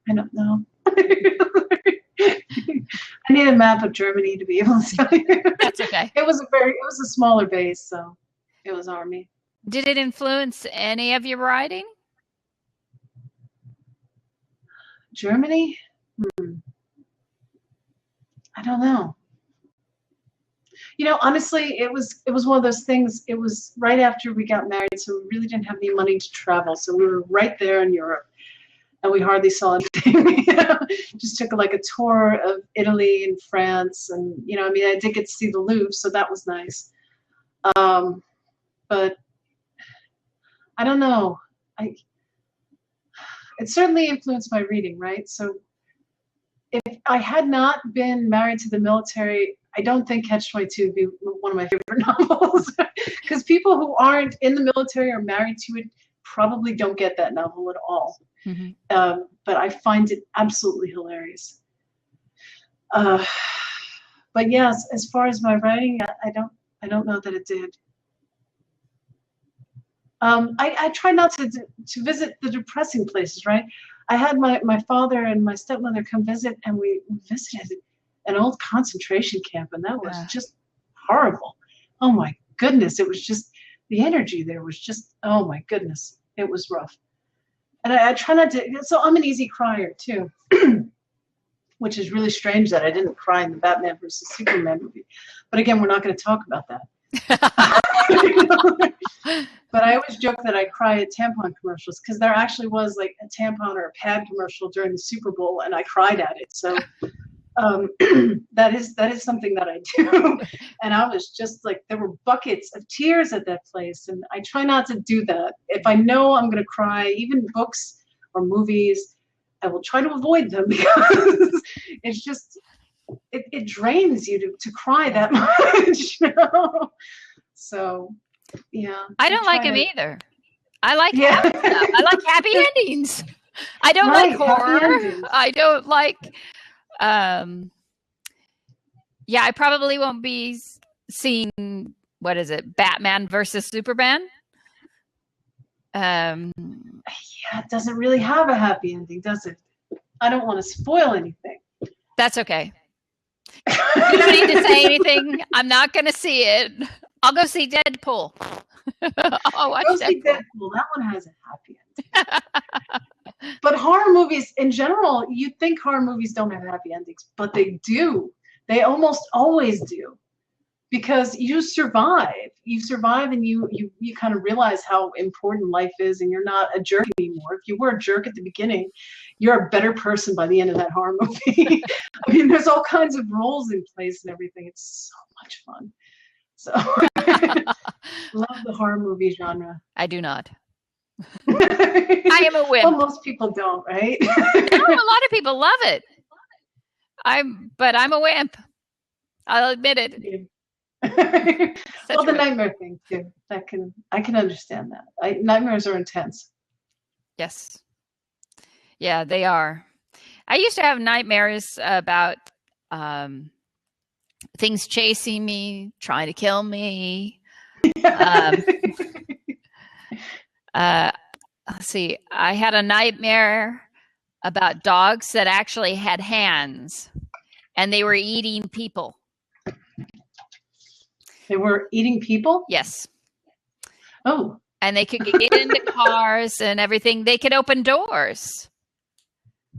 I don't know. I need a map of Germany to be able to tell you. That's okay. It was a smaller base, so it was Army. Did it influence any of your writing? Germany? I don't know. You know, honestly, it was one of those things. It was right after we got married, so we really didn't have any money to travel. So we were right there in Europe, and we hardly saw anything. Just took like a tour of Italy and France, and I mean, I did get to see the Louvre, so that was nice. But I don't know. it certainly influenced my reading, right? So if I had not been married to the military, I don't think Catch-22 would be one of my favorite novels. Because people who aren't in the military or married to it probably don't get that novel at all. Mm-hmm. But I find it absolutely hilarious. But yes, as far as my writing, I don't know that it did. I try not to visit the depressing places, right? I had my father and my stepmother come visit, and we visited an old concentration camp, and that was just horrible. Oh my goodness, it was just, the energy there was just, oh my goodness, it was rough. And I try not to, so I'm an easy crier too, which is really strange that I didn't cry in the Batman versus Superman movie. But again, we're not going to talk about that. But I always joke that I cry at tampon commercials, because there actually was like a tampon or a pad commercial during the Super Bowl, and I cried at it. So that is something that I do. And I was just like, there were buckets of tears at that place, and I try not to do that. If I know I'm going to cry, even books or movies, I will try to avoid them, because it's just, it drains you to cry that much, you know? So, yeah. I don't like them either. I like happy stuff. I like happy endings. I don't like horror. I don't like, yeah, I probably won't be seeing, what is it, Batman versus Superman? Yeah, it doesn't really have a happy ending, does it? I don't want to spoil anything. That's okay. You don't need to say anything. I'm not going to see it. I'll go see Deadpool. I'll watch Deadpool. That one has a happy ending. But horror movies in general, you'd think horror movies don't have happy endings, but they do. They almost always do. Because you survive. You survive, and you kind of realize how important life is, and you're not a jerk anymore. If you were a jerk at the beginning, you're a better person by the end of that horror movie. I mean, there's all kinds of roles in place and everything. It's so much fun. So love the horror movie genre. I do not. I am a wimp. Well, most people don't, right? No, a lot of people love it. But I'm a wimp. I'll admit it. Yeah. Well, the nightmare thing too. I can understand that. Nightmares are intense. Yes. Yeah, they are. I used to have nightmares about things chasing me, trying to kill me. Let's see. I had a nightmare about dogs that actually had hands, and they were eating people. They were eating people? Yes. Oh. And they could get into cars and everything. They could open doors.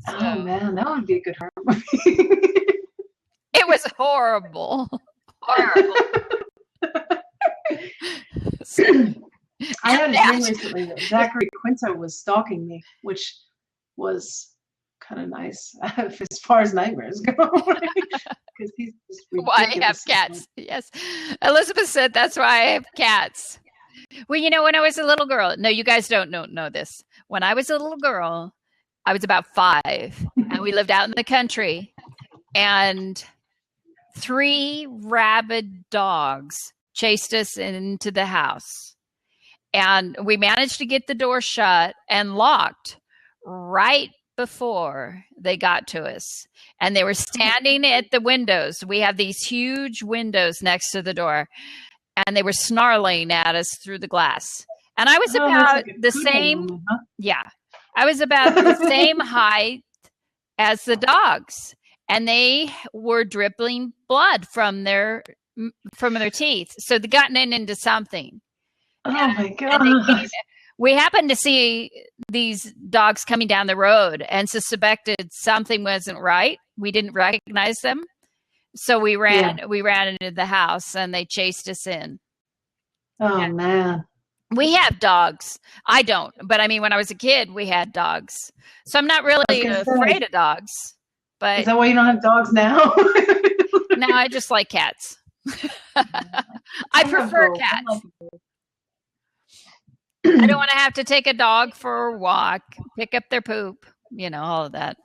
So, oh, man, that would be a good horror movie. It was horrible. Horrible. I had a dream recently that Zachary Quinto was stalking me, which was kind of nice as far as nightmares go. Because he's just why I have cats. Yes. Elizabeth said that's why I have cats. Well, you know, when I was a little girl, no, you guys don't know this. When I was a little girl, I was about 5, and we lived out in the country, and 3 rabid dogs chased us into the house. And we managed to get the door shut and locked right before they got to us. And they were standing at the windows. We have these huge windows next to the door, and they were snarling at us through the glass. And I was about the same, I was about the same height as the dogs, and they were dripping blood from their teeth. So they gotten into something. Oh my God. We happened to see these dogs coming down the road and suspected something wasn't right. We didn't recognize them. So we ran into the house, and they chased us in. Oh, man. We have dogs. I don't. But I mean, when I was a kid, we had dogs. So I'm not really afraid of dogs. But is that why you don't have dogs now? No, I just like cats. I prefer cats. I don't want to have to take a dog for a walk, pick up their poop, all of that.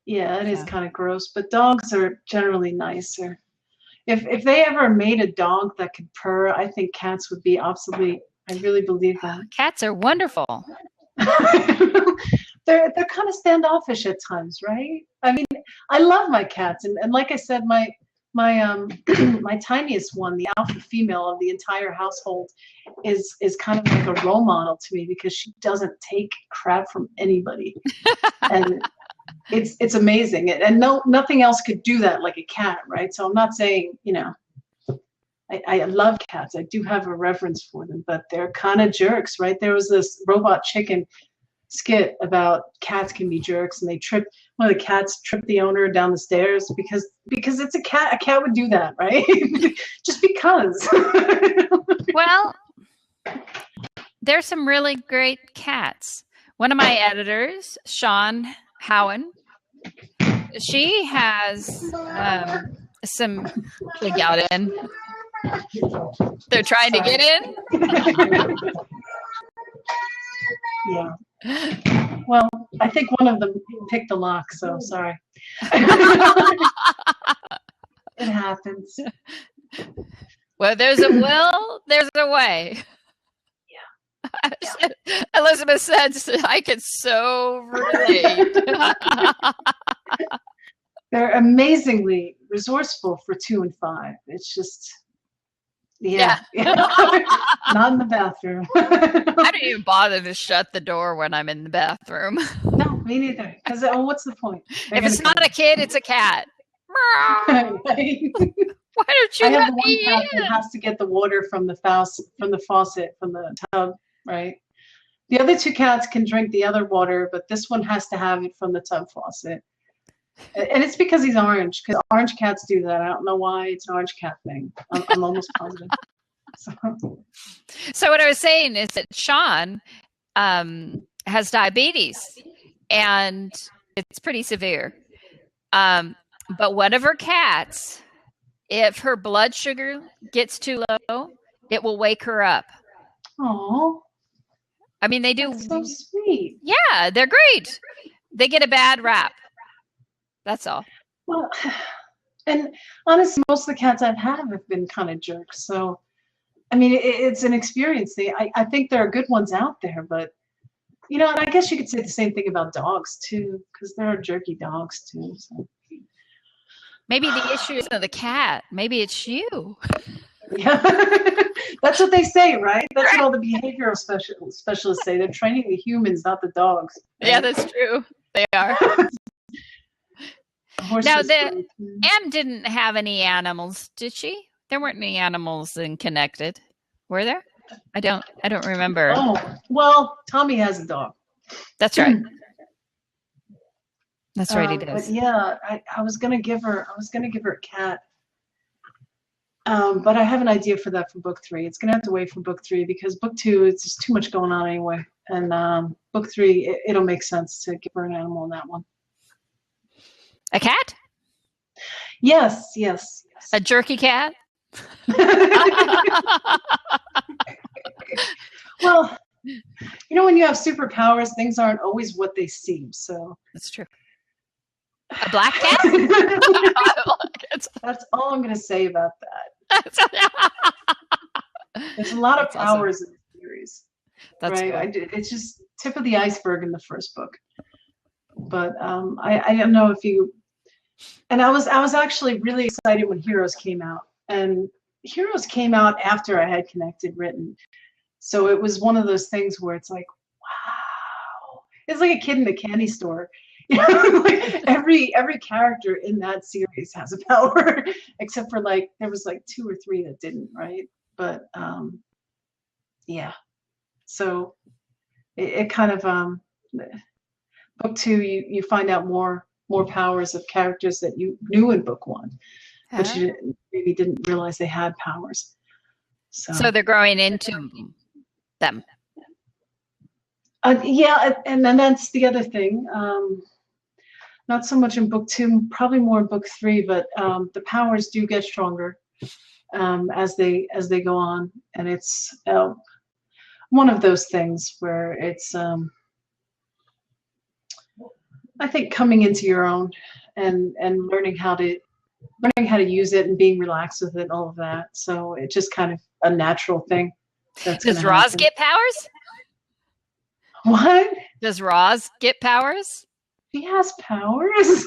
Yeah, it is So. kind of gross, but dogs are generally nicer. If they ever made a dog that could purr, I think cats would be obsolete. I really believe that. Cats are wonderful. They're kind of standoffish at times, right? I mean, I love my cats, and like I said, my my tiniest one, the alpha female of the entire household, is kind of like a role model to me because she doesn't take crap from anybody, and it's amazing, and nothing else could do that like a cat, right? So I'm not saying, I love cats. I do have a reverence for them, but they're kind of jerks, right? There was this Robot Chicken skit about cats can be jerks, and one of the cats tripped the owner down the stairs because it's a cat. A cat would do that, right? Just because. Well, there's some really great cats. One of my editors, Sean Howen, she has some. They got in. They're trying to get in. Yeah. Well, I think one of them picked the lock, so sorry. It happens. Well, there's a will, there's a way. Yeah. Elizabeth said, I could so relate. They're amazingly resourceful for 2 and 5. It's just, yeah. Not in the bathroom. I don't even bother to shut the door when I'm in the bathroom. No, me neither. Because what's the point? If it's not a kid, it's a cat. Why don't you I have let the one me cat in? that has to get the water from the faucet, from the tub, right? The other 2 cats can drink the other water, but this one has to have it from the tub faucet. And it's because he's orange, because orange cats do that. I don't know why. It's an orange cat thing. I'm almost positive. So what I was saying is that Sean has diabetes, and it's pretty severe. But one of her cats, if her blood sugar gets too low, it will wake her up. Oh, I mean, they do. That's so sweet. Yeah, they're great. They get a bad rap. That's all. Well, and honestly, most of the cats I've had have been kind of jerks. So, I mean, it's an experience. I think there are good ones out there, but and I guess you could say the same thing about dogs too, because there are jerky dogs too. So. Maybe the issue isn't the cat. Maybe it's you. Yeah, that's what they say, right? That's what all the behavioral specialists say. They're training the humans, not the dogs. Right? Yeah, that's true. They are. Now, Em didn't have any animals, did she? There weren't any animals in Connected, were there? I don't remember. Oh, well, Tommy has a dog. That's right. That's right, he does. But yeah, I was gonna give her a cat. But I have an idea for that for book 3. It's gonna have to wait for book 3 because book 2 it's just too much going on anyway. And book 3 it'll make sense to give her an animal in that one. A cat? Yes. A jerky cat? Well, when you have superpowers, things aren't always what they seem. So that's true. A black cat? That's all I'm going to say about that. There's a lot of powers in the series. That's right. Cool. It's just tip of the iceberg in the first book. But I don't know if you. And I was actually really excited when Heroes came out, and Heroes came out after I had Connected written, so it was one of those things where it's like, wow, it's like a kid in a candy store. Like every character in that series has a power, except for there was 2 or 3 that didn't, right? But yeah, so it kind of book 2 you find out more powers of characters that you knew in book 1, but you maybe didn't realize they had powers. So they're growing into them. Yeah, and then that's the other thing. Not so much in book 2, probably more in book 3, but the powers do get stronger as they go on, and it's one of those things where it's I think coming into your own and learning how to use it and being relaxed with it and all of that. So it's just kind of a natural thing that's going Does to Roz happen. get powers? What? Does Roz get powers? She has powers.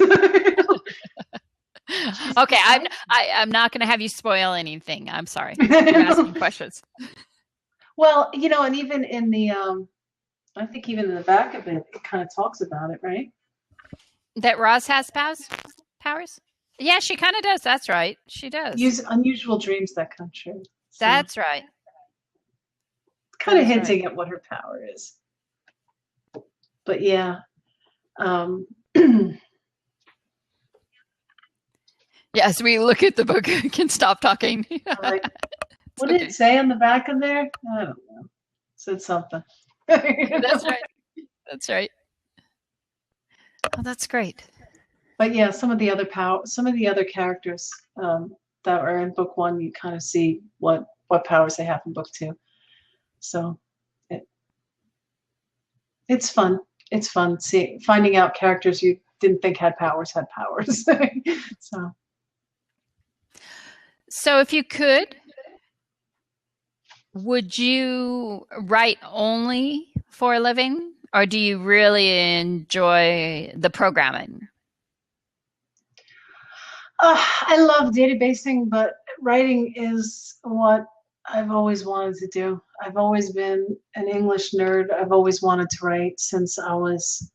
Okay, I'm not going to have you spoil anything. I'm sorry. I'm asking questions. Well, and even in the I think even in the back of it, it kind of talks about it, right? That Roz has powers? Yeah, she kind of does. That's right. She does. Use unusual dreams that come true. So That's right. kind of hinting at what her power is. But yeah. Yes, we look at the book and can stop talking. Right. What did it say on the back of there? I don't know. It said something. That's right. That's right. Oh, that's great. But yeah, some of the other characters that are in book 1, you kind of see what powers they have in book 2. So it's fun. It's fun finding out characters you didn't think had powers. So if you could, would you write only for a living, or do you really enjoy the programming? I love databasing, but writing is what I've always wanted to do. I've always been an English nerd. I've always wanted to write since I was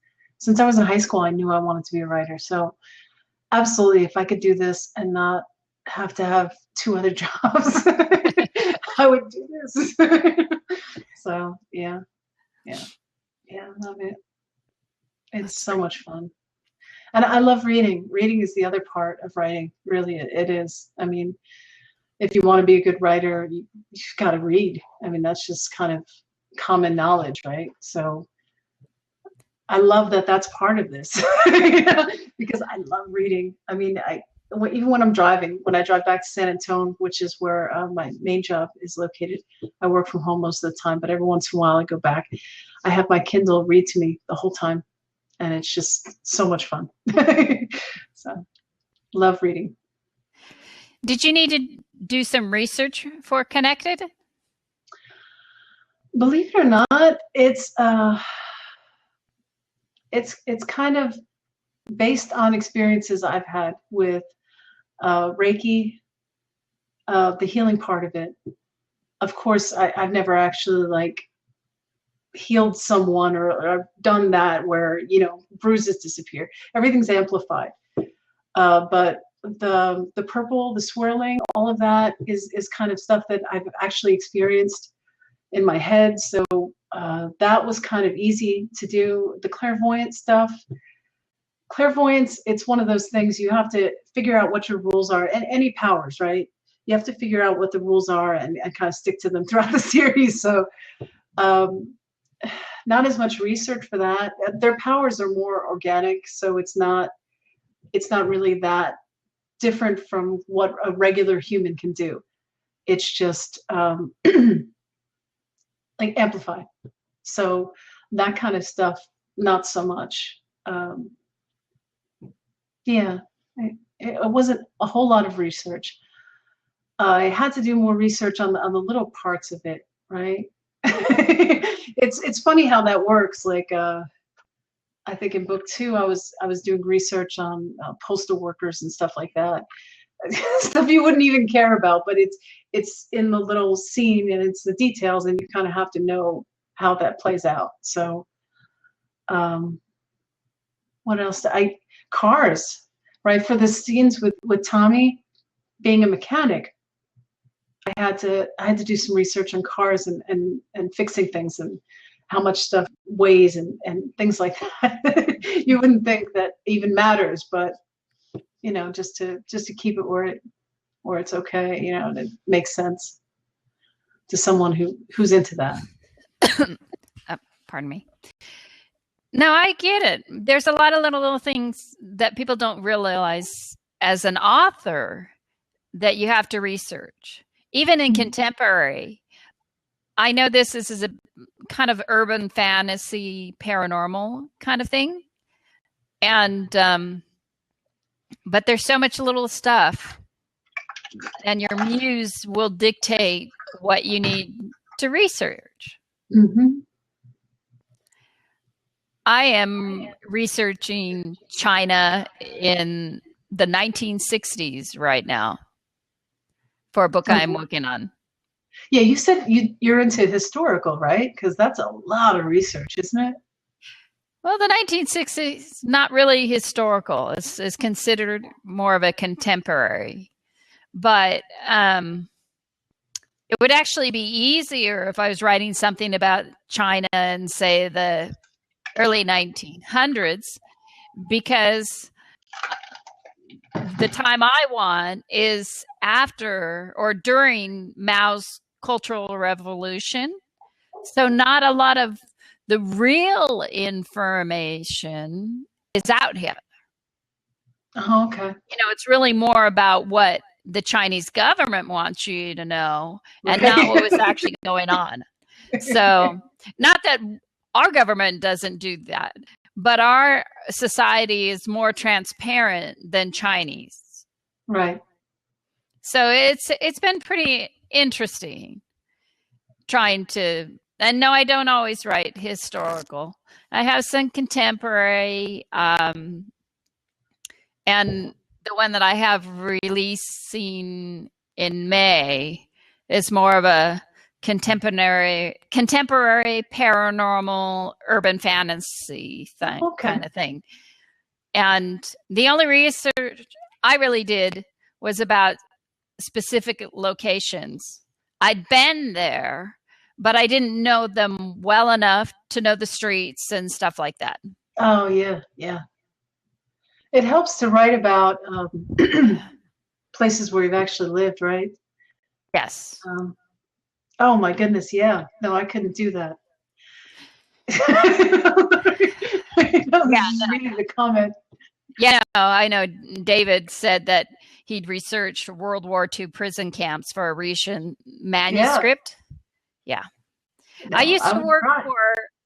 in high school. I knew I wanted to be a writer. So absolutely, if I could do this and not have to have 2 other jobs, I would do this. So yeah, I love it. It's so much fun. And I love reading. Reading is the other part of writing. Really, it is. I mean, if you want to be a good writer, you've got to read. I mean, that's just kind of common knowledge, right? So I love that that's part of this because I love reading. I mean, even when I'm driving, when I drive back to San Antonio, which is where my main job is located, I work from home most of the time, but every once in a while I go back. I have my Kindle read to me the whole time. And it's just so much fun. So, love reading. Did you need to do some research for Connected? Believe it or not, it's kind of based on experiences I've had with Reiki, the healing part of it. Of course, I've never actually healed someone or done that where bruises disappear. Everything's amplified, but the purple, the swirling, all of that is kind of stuff that I've actually experienced in my head. So that was kind of easy to do. The clairvoyant stuff, it's one of those things you have to figure out what your rules are, and any powers, right? You have to figure out what the rules are and kind of stick to them throughout the series. So not as much research for that. Their powers are more organic, so it's not really that different from what a regular human can do. It's just amplified. So that kind of stuff, not so much. Yeah, it wasn't a whole lot of research. I had to do more research on the little parts of it, right? It's funny how that works. I think in book 2, I was doing research on postal workers and stuff like that. Stuff you wouldn't even care about, but it's in the little scene and it's the details, and you kind of have to know how that plays out. So, what else? Cars, right? For the scenes with Tommy being a mechanic, I had to do some research on cars and fixing things and how much stuff weighs and things like that. You wouldn't think that even matters, but just to keep it where it's okay, and it makes sense to someone who's into that. Pardon me. No, I get it. There's a lot of little things that people don't realize as an author that you have to research. Even in contemporary, I know this is a kind of urban fantasy paranormal kind of thing. And but there's so much little stuff, and your muse will dictate what you need to research. Mm-hmm. I am researching China in the 1960s right now for a book I'm working on. Yeah, you said you're into historical, right? Because that's a lot of research, isn't it? Well, the 1960s, not really historical. It's considered more of a contemporary. But it would actually be easier if I was writing something about China in, say, the early 1900s, because the time I want is after or during Mao's Cultural Revolution. So not a lot of the real information is out here. Oh, okay. It's really more about what the Chinese government wants you to know, and not what was actually going on. So, not that our government doesn't do that, but our society is more transparent than Chinese. Right. So it's been pretty interesting trying to. And no, I don't always write historical. I have some contemporary, and the one that I have releasing in May is more of a contemporary paranormal urban fantasy thing, kind of thing. And the only research I really did was about specific locations. I'd been there, but I didn't know them well enough to know the streets and stuff like that. Oh, yeah, yeah. It helps to write about places where you've actually lived, right? Yes. Oh, my goodness, yeah. No, I couldn't do that. Reading the comment. Yeah, I know. David said that he'd researched World War II prison camps for a recent manuscript. Yeah. No, I used to work for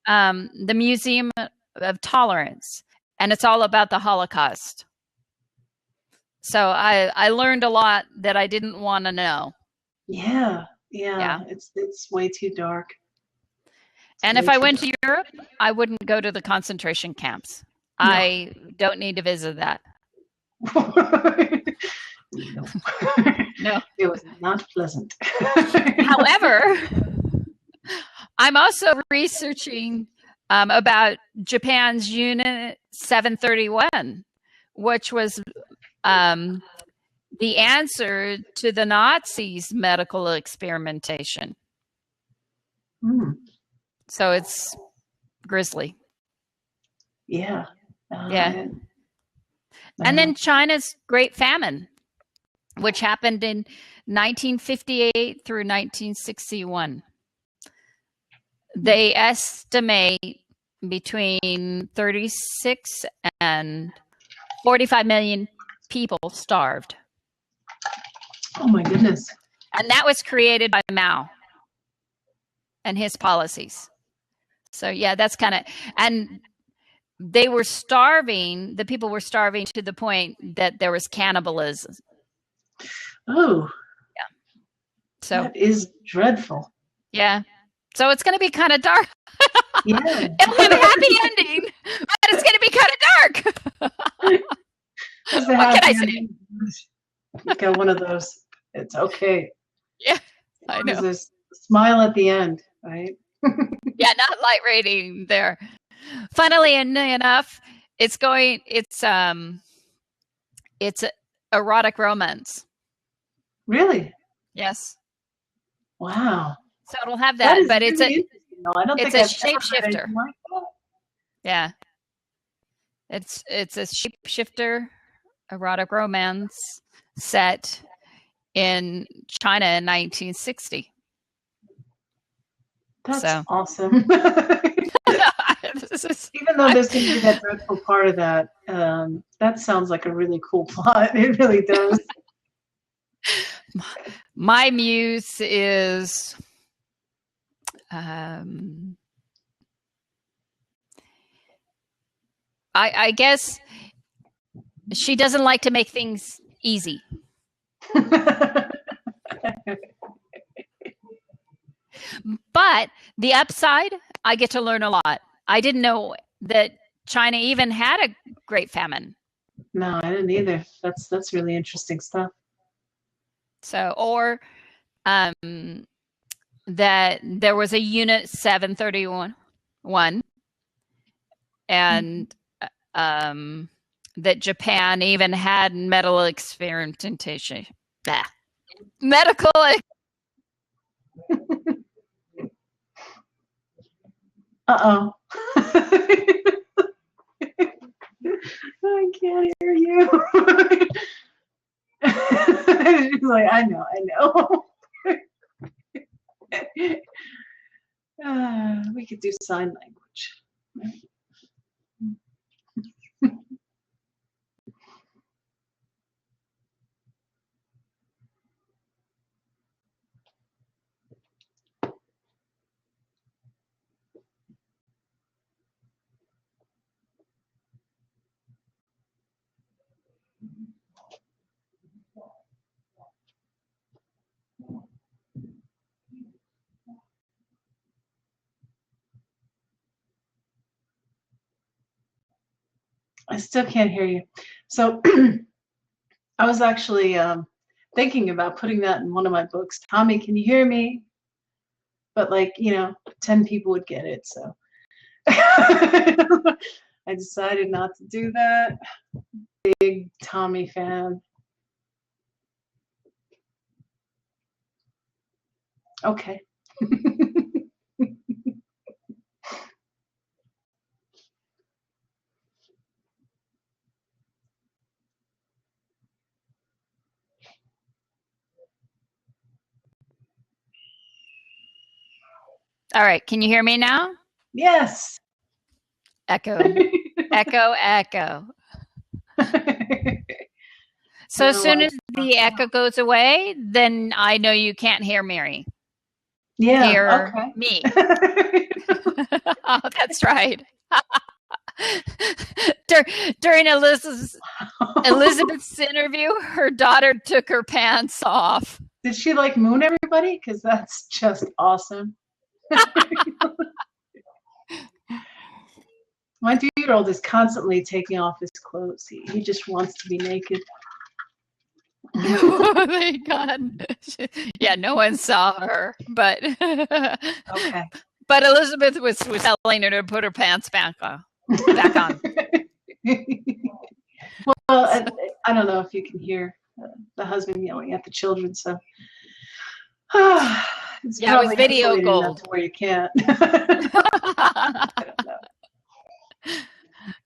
the Museum of Tolerance, and it's all about the Holocaust. So I learned a lot that I didn't want to know. Yeah. It's way too dark. And if I went to Europe, I wouldn't go to the concentration camps. No. I don't need to visit that. No, it was not pleasant. However, I'm also researching about Japan's Unit 731, which was the answer to the Nazis' medical experimentation. So it's grisly. Yeah. Yeah. And then China's Great Famine, which happened in 1958 through 1961. They estimate between 36 and 45 million people starved. Oh my goodness. And that was created by Mao and his policies. So yeah, that's kind of, and they were starving, the people were starving to the point that there was cannibalism. Oh. Yeah. So that is dreadful. Yeah. So it's going to be kind of dark. Yeah. It'll have a happy ending, but it's going to be kind of dark. What can I say? You got one of those. It's okay. Yeah, I know. There's a smile at the end, right? Yeah, not light rating there. Funnily enough, it's erotic romance. Really? Yes. Wow. So it'll have that, but it's a shapeshifter. Like yeah. It's a shapeshifter erotic romance set in China in 1960. That's awesome. Even though there's going to be that dreadful part of that, that sounds like a really cool plot. It really does. My muse is Um, I guess she doesn't like to make things easy. But the upside, I get to learn a lot. I didn't know that China even had a Great Famine. No, I didn't either. That's really interesting stuff. So, or that there was a Unit 731, and that Japan even had medical experimentation. Medical. Uh-oh. I can't hear you. She's like, I know. We could do sign language. I still can't hear you. So I was actually thinking about putting that in one of my books. Tommy, can you hear me? But 10 people would get it. So I decided not to do that. Big Tommy fan. Okay. All right. Can you hear me now? Yes. Echo. Echo. So as soon as the echo goes away, then I know you can't hear Mary. Yeah. Hear okay. me. Oh, that's right. During Elizabeth's interview, her daughter took her pants off. Did she moon everybody? Because that's just awesome. My 2-year-old is constantly taking off his clothes. He just wants to be naked. Oh, thank God. Yeah, no one saw her, but okay. But Elizabeth was telling her to put her pants back on. Well, I don't know if you can hear the husband yelling at the children, so it's yeah, it was video gold to where you can't. I don't know.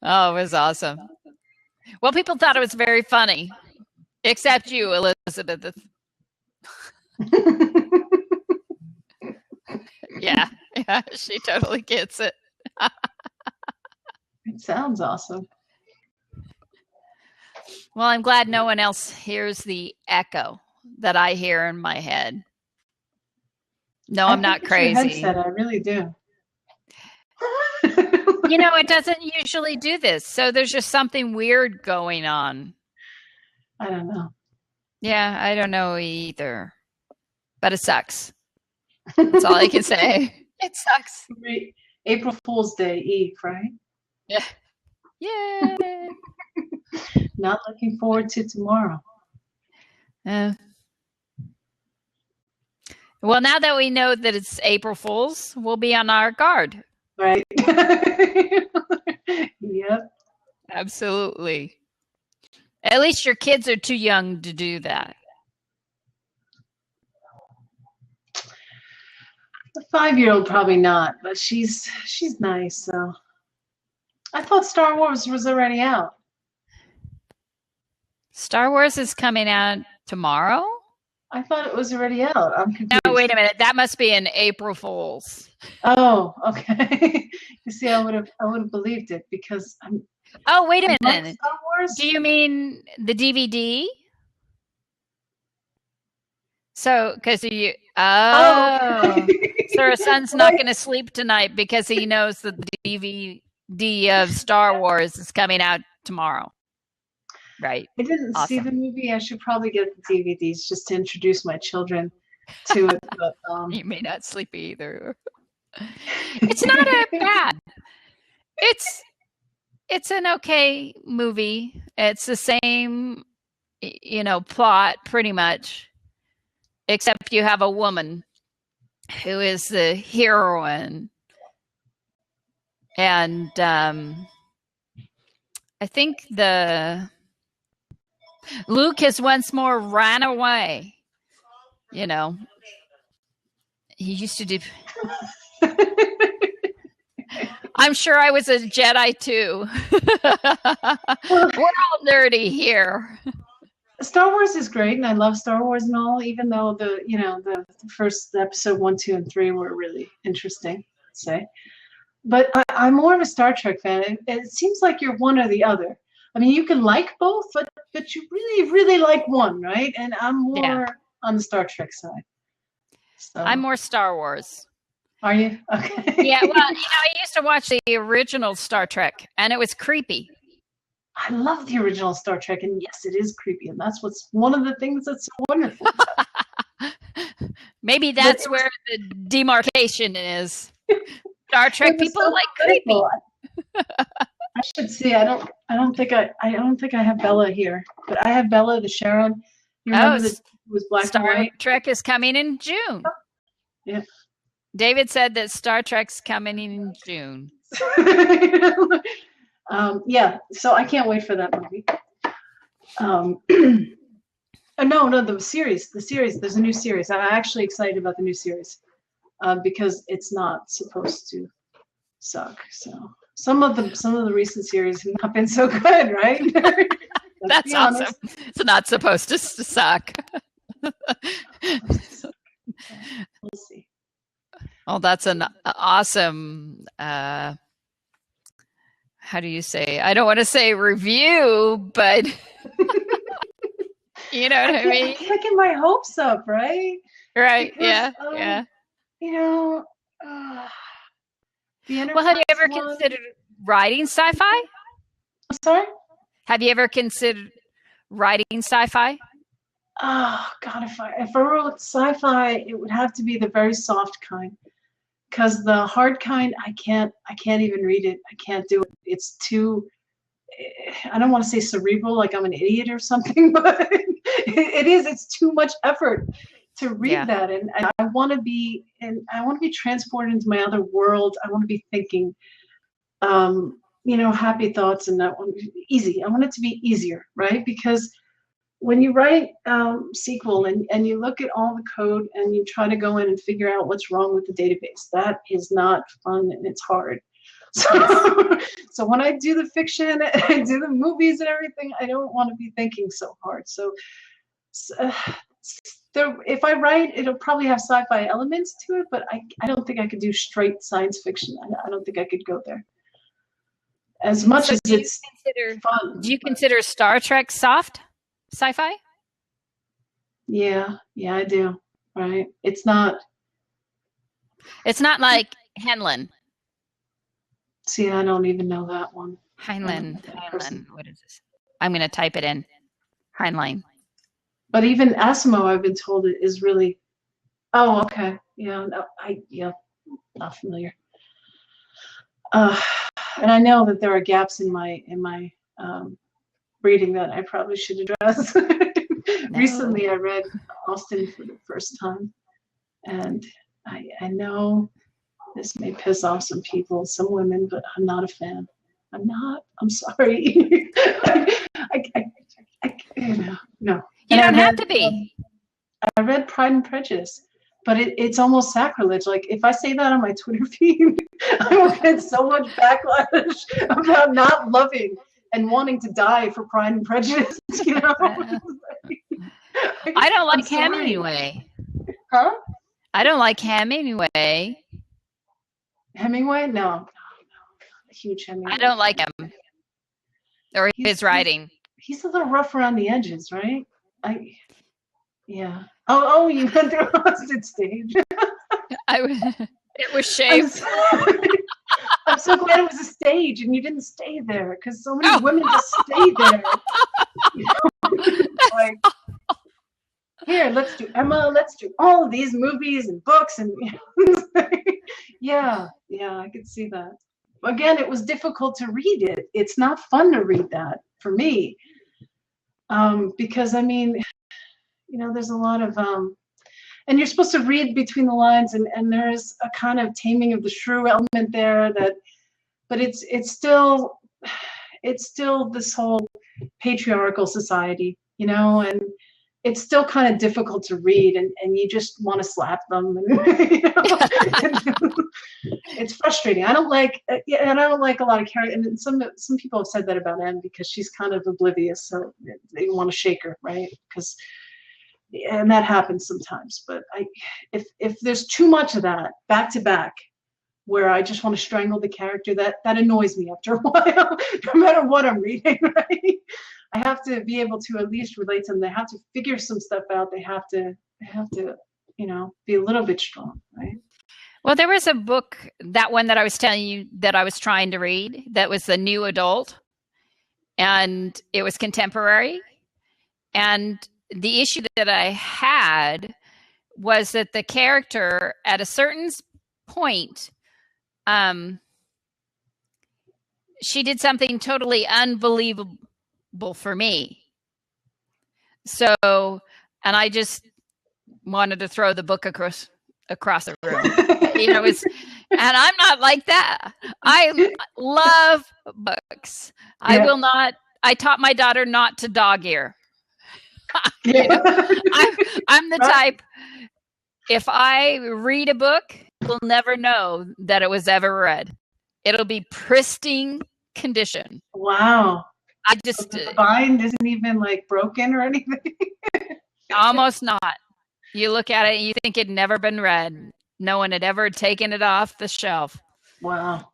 Oh, it was awesome. Well, people thought it was very funny, except you, Elizabeth. Yeah, she totally gets it. It sounds awesome. Well, I'm glad no one else hears the echo that I hear in my head. No, I'm not crazy. Your headset, I really do. It doesn't usually do this, so there's just something weird going on. I don't know. Yeah, I don't know either, but it sucks. That's all I can say. It sucks. April Fool's Day Eve, right? Yeah. Yay! Not looking forward to tomorrow. Well, now that we know that it's April Fool's, we'll be on our guard. Right. Yep. Absolutely. At least your kids are too young to do that. The 5-year-old probably not, but she's nice. So I thought Star Wars was already out. Star Wars is coming out tomorrow? I thought it was already out. I'm confused. No, wait a minute. That must be an April Fool's. Oh, okay. You see, I would have believed it because I'm. Oh, wait a minute. Star Wars? Do you mean the DVD? So, because you, Oh, oh, so her son's not Right. going to sleep tonight because he knows that the DVD of Star Wars is coming out tomorrow. Right. I didn't see Awesome. the movie. I should probably get the DVDs just to introduce my children to it. But You may not sleep either. It's not a bad. It's it's an okay movie. It's the same, plot pretty much, except you have a woman who is the heroine, and I think the Luke has once more ran away. You know, he used to do. I'm sure I was a Jedi too. well, We're all nerdy here. Star Wars is great, and I love Star Wars and all. Even though the first episode 1, 2, and 3 were really interesting, I'd say. But I'm more of a Star Trek fan. It seems like you're one or the other. I mean, you can like both, but you really, really like one, right? And I'm Yeah, more on the Star Trek side. I'm So, more Star Wars. are you? Yeah, well, Okay. I used to watch the original Star Trek, and it was creepy. I love the original Star Trek, and yes, it is creepy, and that's what's one of the things that's so wonderful. Maybe But that's where the demarcation is. Star it Trek was people so like creepy. critical. I should see. I don't think I have Bella here, but I have Bella the Sharon. You Oh, remember that it was black and Star white? Trek is coming in June. Yeah. David said that Star Trek's coming in June. Yeah. So I can't wait for that movie. Um, no, the series. The series. There's a new series. I'm actually excited about the new series because it's not supposed to suck. So some of the recent series have not been so good, right? Let's That's be awesome. honest. It's not supposed to suck. We'll see. Well, that's an awesome, how do you say? I don't want to say review, but you know what I I mean? can't get my hopes up, right? Right. Because Yeah. Yeah. you know, uh, the Well, have Enterprise you ever one. considered writing sci-fi? I'm sorry. Have you ever considered writing sci-fi? Oh God, if I wrote sci-fi, it would have to be the very soft kind. Because the hard kind, I can't even read it. I can't do it. It's too. I don't want to say cerebral, like I'm an idiot or something, but it is. It's too much effort to read Yeah. that, and I want to be, transported into my other world. I want to be thinking, happy thoughts, and that one easy. I want it to be easier, right? Because when you write SQL and you look at all the code and you try to go in and figure out what's wrong with the database, that is not fun and it's hard. So, Yes. so when I do the fiction and I do the movies and everything, I don't want to be thinking so hard. So, uh, if I write, it'll probably have sci-fi elements to it, but I don't think I could do straight science fiction. I don't think I could go there. As much So as it's do fun, you but consider Star Trek soft sci-fi? yeah, I do. Right? It's not. It's not like Henlin. See, I don't even know that one. I don't know Heinlein. that person. What is this? I'm going to type it in. Heinlein. But even Asimo, I've been told it is really. Oh, okay. Yeah, no, not familiar. Uh, and I know that there are gaps in my reading that I probably should address. No. Recently, I read Austin for the first time, and I know this may piss off some people, some women, but I'm not a fan. I'm not. I'm sorry. No. You And don't have to be. I read Pride and Prejudice, but it's almost sacrilege. Like if I say that on my Twitter feed, I will get so much backlash about not loving and wanting to die for Pride and Prejudice. You know, I don't I'm like him sorry. anyway. Huh? I don't like him anyway. Hemingway? No. A huge Hemingway. I don't like him or his writing. He's a little rough around the edges, right? I Yeah. Oh, you went through a haunted stage. It was I'm shaved. so, I'm so glad it was a stage and you didn't stay there because so many Oh, women just stay there. Like, here, let's do Emma, let's do all of these movies and books and yeah, I could see that. Again, it was difficult to read it. It's not fun to read that for me. Because I mean, there's a lot of and you're supposed to read between the lines and there's a kind of taming of the shrew element there but it's still this whole patriarchal society, and it's still kind of difficult to read and you just want to slap them it's frustrating. I don't like yeah, and I don't like a lot of characters, and some people have said that about Anne because she's kind of oblivious, so they want to shake her, right? Because and that happens sometimes, but if there's too much of that back to back where I just want to strangle the character, that annoys me after a while, no matter what I'm reading, right? I have to be able to at least relate to them. They have to figure some stuff out. They have to, be a little bit strong, right? well, there was a book, that one that I was telling you that I was trying to read, that was the new adult, and it was contemporary. And the issue that I had was that the character at a certain point, she did something totally unbelievable for me. So, and I just wanted to throw the book across the room. And I'm not like that. I love books. I will not. I taught my daughter not to dog ear. I'm the type. If I read a book, you'll never know that it was ever read. It'll be pristine condition. Wow. I just the bind isn't even like broken or anything. Almost not. You look at it and you think it'd never been read. No one had ever taken it off the shelf. Wow.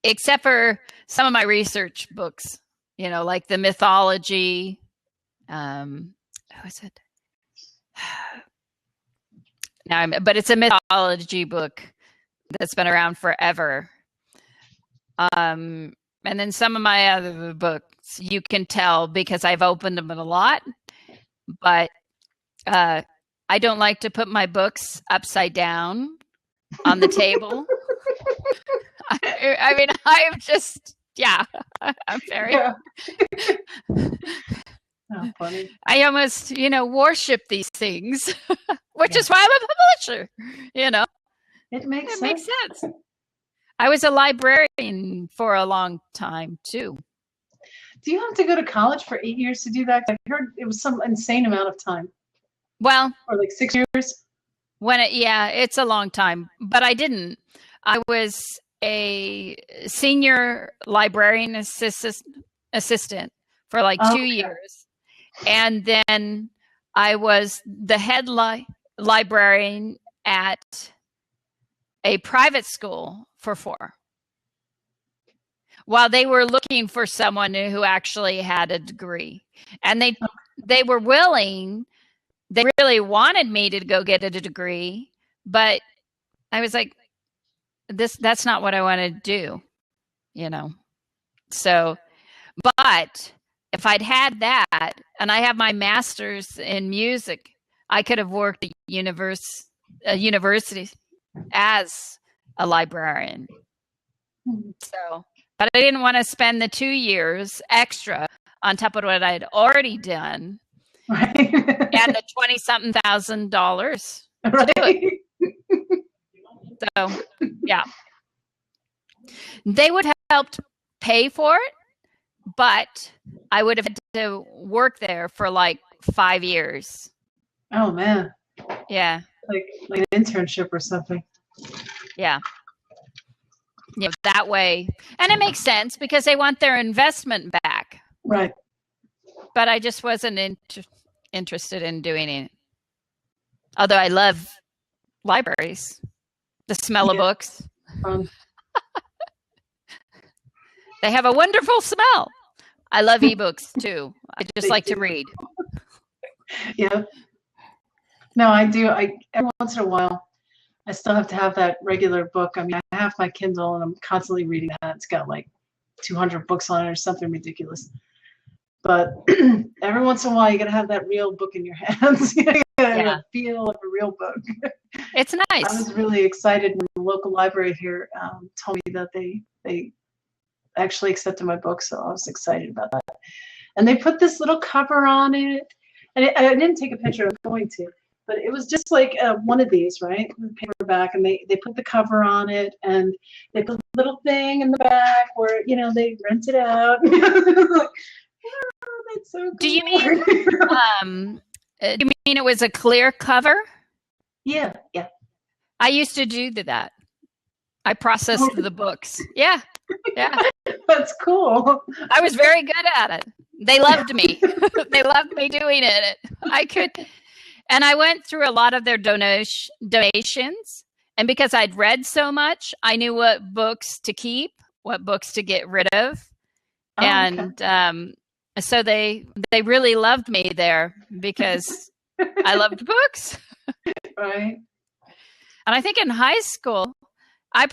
Except for some of my research books, like the mythology. Who is it? But it's a mythology book that's been around forever. And then some of my other books, you can tell because I've opened them a lot, but I don't like to put my books upside down on the table. I mean, I am just, I'm very. Yeah. Oh, funny. I almost, worship these things, which is why I'm a publisher, It makes sense. Makes sense. I was a librarian for a long time, too. Do you have to go to college for 8 years to do that? I heard it was some insane amount of time. Well, or like 6 years. It's a long time, but I didn't. I was a senior librarian assistant for like 2 years. And then I was the head librarian at a private school for 4. While they were looking for someone who actually had a degree. And they were willing, they really wanted me to go get a degree, but I was like, that's not what I want to do, So, but if I'd had that, and I have my master's in music, I could have worked at a university as a librarian. So, but I didn't want to spend the 2 years extra on top of what I'd already done, right? And the $20-something thousand. Right. So, yeah, they would have helped pay for it, but I would have had to work there for like 5 years. Oh man. Yeah. Like an internship or something. Yeah. That way. And it makes sense because they want their investment back. Right. But I just wasn't interested in doing it. Although I love libraries. The smell of books. They have a wonderful smell. I love ebooks too. I just like to read. Yeah. No, I do. I every once in a while, I still have to have that regular book. I mean, I have my Kindle and I'm constantly reading that. It's got like 200 books on it or something ridiculous. But every once in a while, you gotta have that real book in your hands. You gotta have Yeah, a feel of a real book. it's I nice. was really excited when the local library here told me that they actually accepted my book, so I was excited about that. And they put this little cover on it, and I didn't take a picture. I'm going to, but it was just like one of these, right, the paperback, and they put the cover on it, and they put a little thing in the back where they rent it out. Like, oh, that's so Do you cool. mean do you mean it was a clear cover? Yeah, yeah. I used to do that. I processed the books. Yeah. Yeah. That's cool. I was very good at it. They loved me. They loved me doing it. I could, and I went through a lot of their donations. And because I'd read so much, I knew what books to keep, what books to get rid of. Oh, okay. And so they really loved me there because I loved books. Right. And I think in high school, I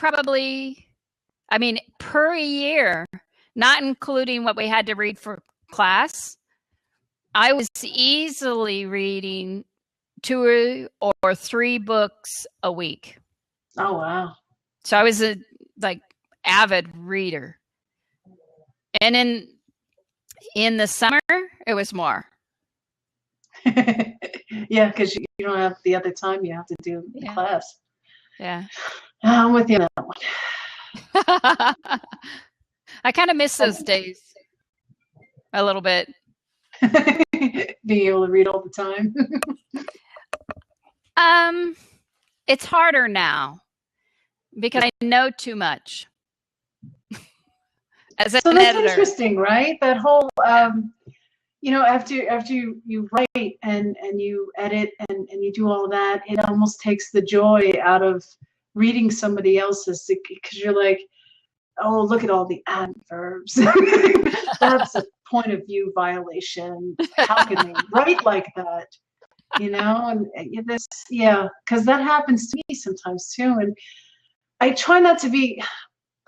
mean, per year, not including what we had to read for class, I was easily reading 2 or 3 books a week. Oh, wow. So I was a avid reader. And in the summer, it was more. Yeah, because you don't have the other time you have to do class. Yeah. I'm with you on that one. I kind of miss those days a little bit. Being able to read all the time. It's harder now because I know too much. As an so that's editor. Interesting, right? That whole after you write and you edit and you do all that, it almost takes the joy out of reading somebody else's, because you're like, oh, look at all the adverbs. That's a point of view violation. How can they write like that? And this, because that happens to me sometimes too. And I try not to be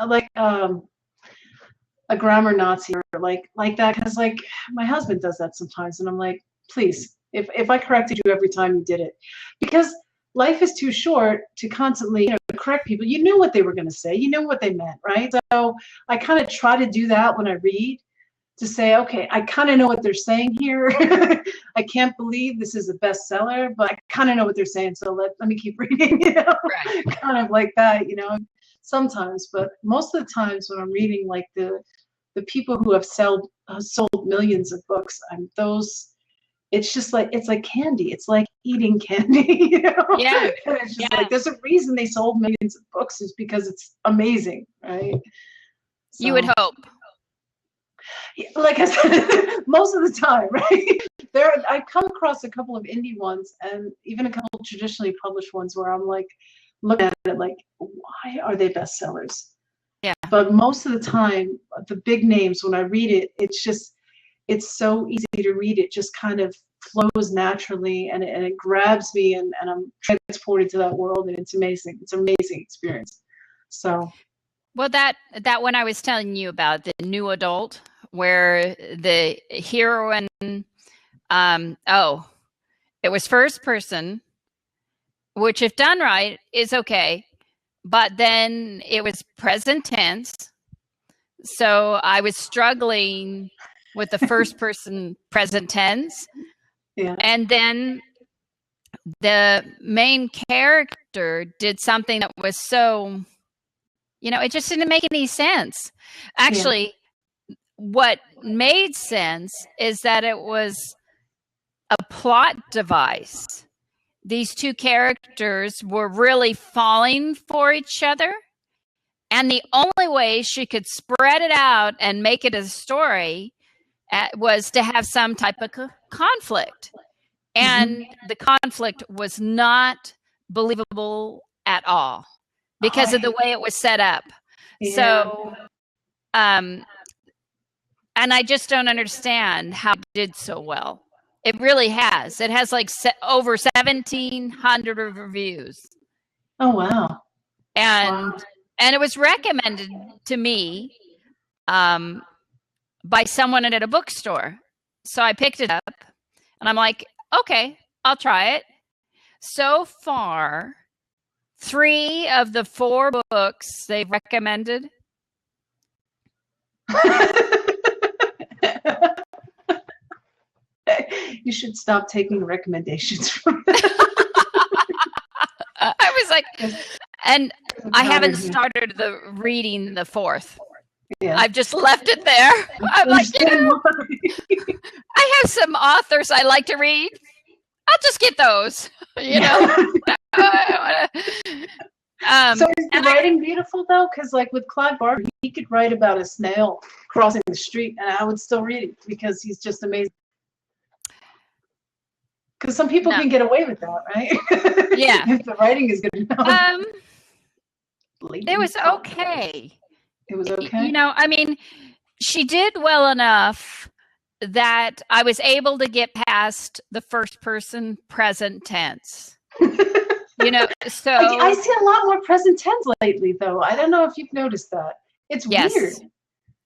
like a grammar Nazi or like that, because like my husband does that sometimes, and I'm like, please, if I corrected you every time you did it, because life is too short to constantly correct people. You knew what they were going to say, you know what they meant, right? So I kind of try to do that when I read, to say, okay, I kind of know what they're saying here. I can't believe this is a bestseller, but I kind of know what they're saying, so let me keep reading. Right. Kind of like that, sometimes. But most of the times when I'm reading, like the people who have sold millions of books, it's just like, it's like candy. It's like eating candy. Yeah. It's just like, there's a reason they sold millions of books, is because it's amazing, right? So, you would hope. Like I said, most of the time, right? I've come across a couple of indie ones, and even a couple of traditionally published ones, where I'm like, looking at it like, why are they bestsellers? Yeah. But most of the time, the big names, when I read it, it's so easy to read. It just kind of flows naturally, and it grabs me, and I'm transported to that world, and it's amazing. It's an amazing experience. So. Well, that one I was telling you about, the new adult, where the heroine, it was first person, which if done right is okay, but then it was present tense. So I was struggling with the first person present tense. Yeah. And then the main character did something that was so, it just didn't make any sense. Actually, what made sense is that it was a plot device. These two characters were really falling for each other. And the only way she could spread it out and make it a story was to have some type of conflict. And the conflict was not believable at all because of the way it was set up. Yeah. So, and I just don't understand how it did so well. It really has. It has like over 1,700 reviews. Oh, wow. And Wow. and it was recommended to me by someone at a bookstore. So I picked it up and I'm like, okay, I'll try it. So far, 3 of the 4 books they've recommended. You should stop taking recommendations from I was like, and I haven't here. started reading the 4th. Yeah. I've just left it there. I'm like, I have some authors I like to read. I'll just get those, you know. So is the writing beautiful though? Because like with Clive Barker, he could write about a snail crossing the street, and I would still read it because he's just amazing. Because some people can get away with that, right? Yeah. If the writing is good enough. It was okay. It was okay. You know, I mean, she did well enough that I was able to get past the first person present tense. You know, so I see a lot more present tense lately, though. I don't know if you've noticed that. It's weird.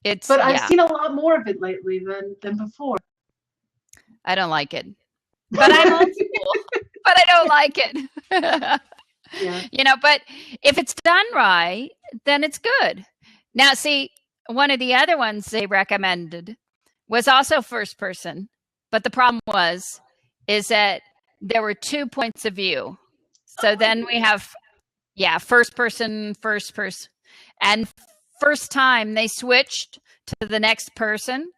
But I've seen a lot more of it lately than before. I don't like it. But I'm old school. But I don't like it. Yeah. You know, but if it's done right, then it's good. Now, see, one of the other ones they recommended was also first person, but the problem is that there were 2 points of view. So then we have, first person, and first time they switched to the next person,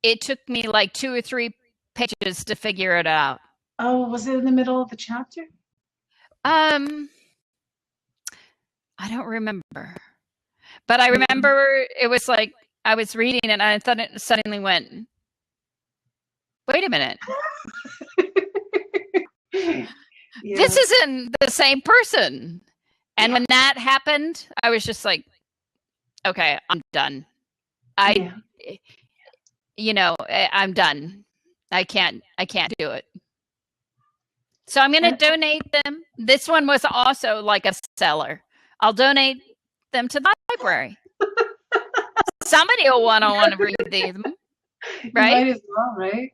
it took me like 2 or 3 pages to figure it out. Oh, was it in the middle of the chapter? I don't remember. But I remember it was like I was reading and I thought it suddenly went, wait a minute. Yeah. This isn't the same person. And when that happened, I was just like, okay, I'm done. You know, I'm done. I can't do it. So I'm going to donate them. This one was also like a seller. I'll donate them to the library. Somebody will want to read them, right? You might as well, right?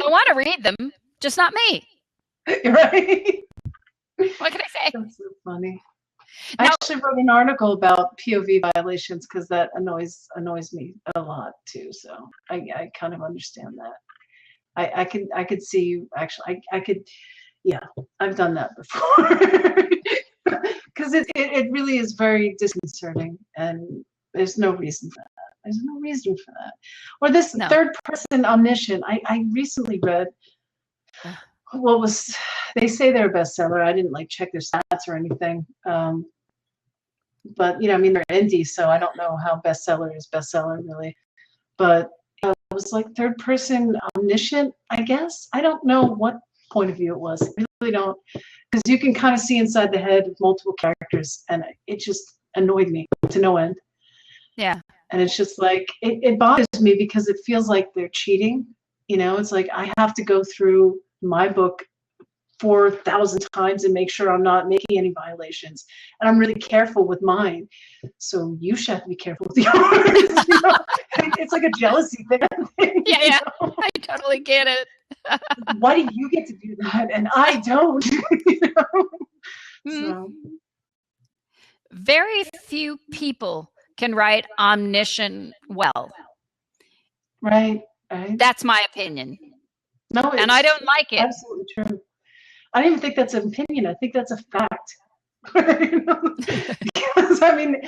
I want to read them, just not me. Right? What can I say? That's so funny. I actually wrote an article about POV violations because that annoys me a lot too. So I kind of understand that. I could see you actually. I could. Yeah, I've done that before. Because it really is very disconcerting, and there's no reason for that. There's no reason for that. Or this third person omniscient. I recently read what was, they say they're a bestseller. I didn't like check their stats or anything. But, you know, I mean, they're indie, so I don't know how bestseller is bestseller really. But it was like third person omniscient, I guess. I don't know what point of view it was. I really don't. Because you can kind of see inside the head of multiple characters, and it just annoyed me to no end. Yeah. And it's just like, it bothers me because it feels like they're cheating. You know, it's like I have to go through my book 4,000 times and make sure I'm not making any violations. And I'm really careful with mine. So you should have to be careful with yours. You know? It's like a jealousy thing. Yeah. I totally get it. Why do you get to do that and I don't? You know? So. Very few people can write omniscient well. Right. That's my opinion. No, and I don't like it. Absolutely true. I don't even think that's an opinion. I think that's a fact. You know? Because I mean,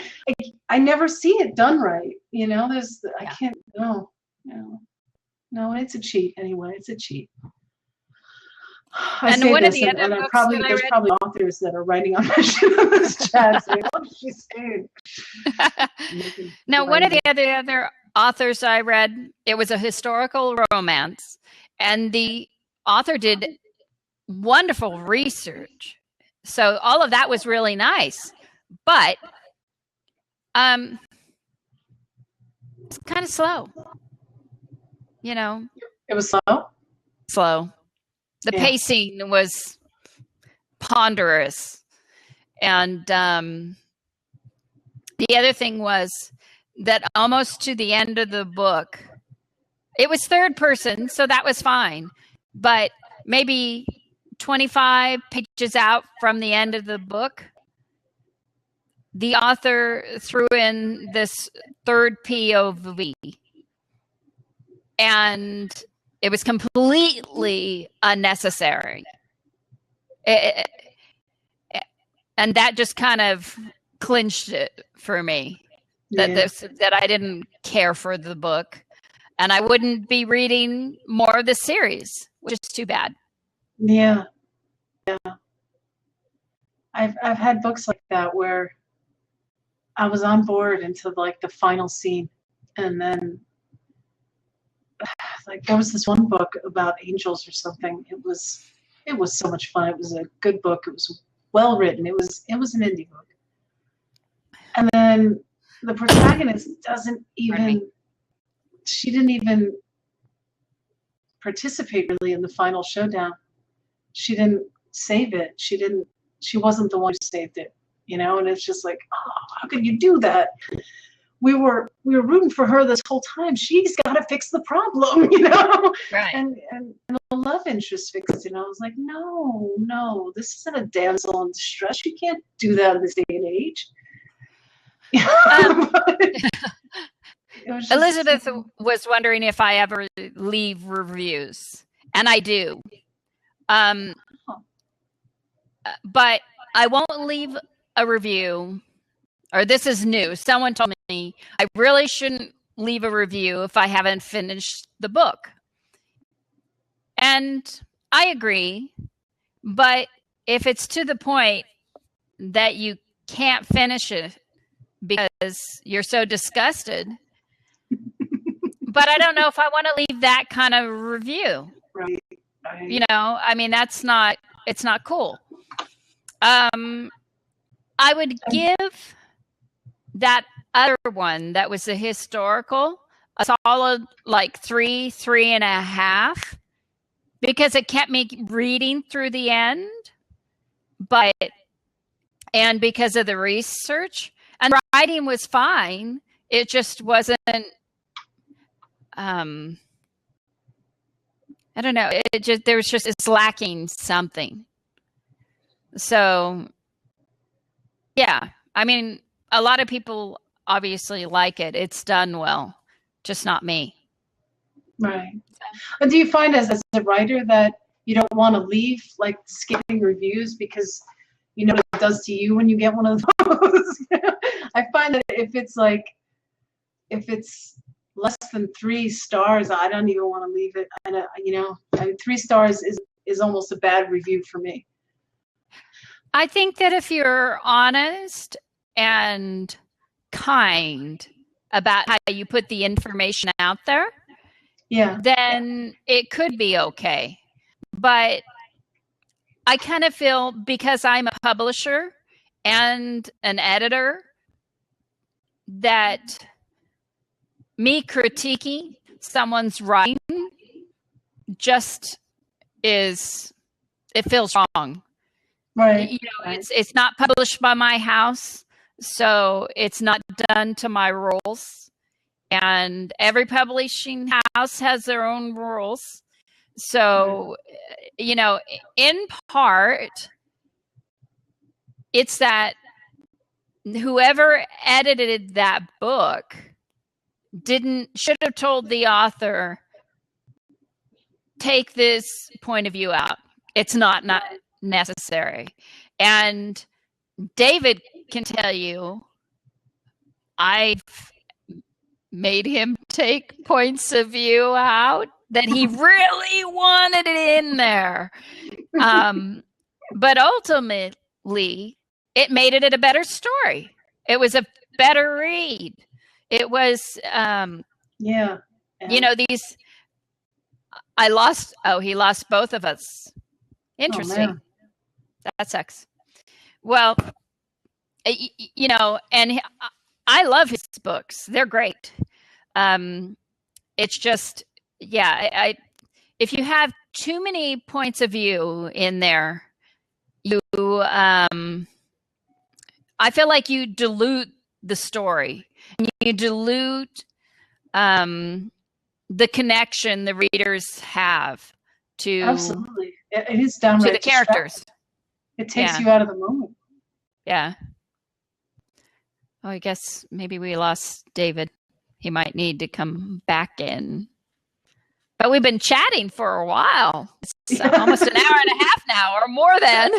I never see it done right. You know, I can't. No, it's a cheat anyway. It's a cheat. And one of the other books there's probably authors that are writing on this chat saying, "What is she saying?" Now, one of the other authors I read, it was a historical romance, and the author did wonderful research. So all of that was really nice, but it's kind of slow. You know, It was slow. Slow. The Yeah. pacing was ponderous. And the other thing was that almost to the end of the book, it was third person, so that was fine. But maybe 25 pages out from the end of the book, the author threw in this third POV. And it was completely unnecessary. And that just kind of clinched it for me. That I didn't care for the book, and I wouldn't be reading more of the series, which is too bad. Yeah. I've had books like that where I was on board until like the final scene, and then like there was this one book about angels or something. It was so much fun. It was a good book. It was well written. It was an indie book. And then the protagonist she didn't even participate really in the final showdown. She didn't save it. She wasn't the one who saved it, you know, and it's just like, oh, how could you do that? We were rooting for her this whole time. She's got to fix the problem, you know. Right. And the love interest fixed it. And I was like, no, this isn't a damsel in distress. You can't do that in this day and age. Elizabeth was wondering if I ever leave reviews, and I do. But I won't leave a review, or this is new. Someone told me I really shouldn't leave a review if I haven't finished the book. And I agree, but if it's to the point that you can't finish it because you're so disgusted, but I don't know if I want to leave that kind of review. Right. You know, I mean, it's not cool. I would give that other one that was a historical a solid like 3.5, because it kept me reading through the end, and because of the research, and the writing was fine. It just wasn't, I don't know. It's lacking something. So, yeah, I mean, a lot of people obviously like it. It's done well, just not me. Right. And do you find as a writer that you don't want to leave, like, skipping reviews because you know what it does to you when you get one of those? I find that if it's less than 3 stars, I don't even want to leave it. And you know, 3 stars is almost a bad review for me. I think that if you're honest and kind about how you put the information out there, yeah, then it could be okay. But I kind of feel, because I'm a publisher and an editor, that me critiquing someone's writing just it feels wrong. Right. You know, it's not published by my house, so it's not done to my rules. And every publishing house has their own rules. So, you know, in part, it's that whoever edited that book should have told the author, take this point of view out. It's not necessary. And David can tell you, I've made him take points of view out that he really wanted it in there. But ultimately, it made it a better story. It was a better read. It was, yeah. You know, he lost both of us. Interesting. Oh, that sucks. Well, you know, and I love his books. They're great. It's just, yeah, if you have too many points of view in there, you I feel like you dilute the story. You dilute the connection the readers have to Absolutely. It is downright to the characters. distracting. It takes you out of the moment. Yeah. Oh, I guess maybe we lost David. He might need to come back in. But we've been chatting for a while. It's almost an hour and a half now, or more than.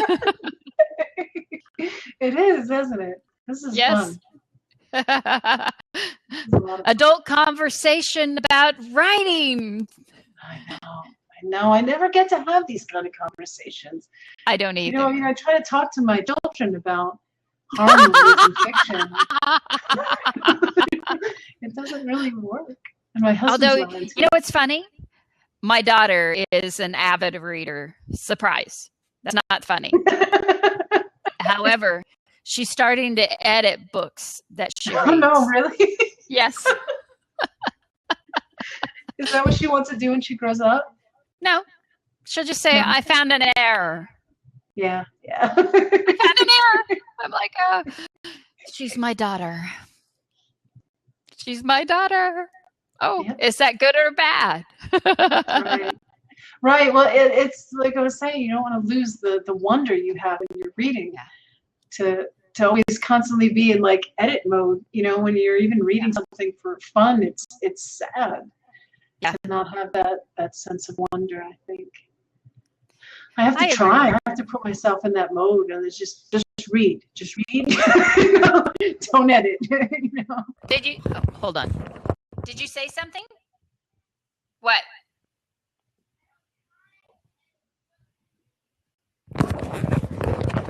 It is, isn't it? This is fun. Adult conversation about writing. I know. I never get to have these kind of conversations. I don't either. I try to talk to my children about horror movies and fiction. It doesn't really work. And my husband's you know what's funny? My daughter is an avid reader. Surprise. That's not funny. However, she's starting to edit books that she reads. Oh, no, really? Yes. Is that what she wants to do when she grows up? No. She'll just say, I found an error. Yeah. I found an error. I'm like, she's my daughter. She's my daughter. Oh, Is that good or bad? Right. Well, it's like I was saying, you don't want to lose the wonder you have when you're reading. To always constantly be in like edit mode, when you're even reading something for fun, it's sad to not have that sense of wonder. I think I have to try. I have to put myself in that mode, and it's just read, don't edit. Did you? Oh, hold on. Did you say something? What?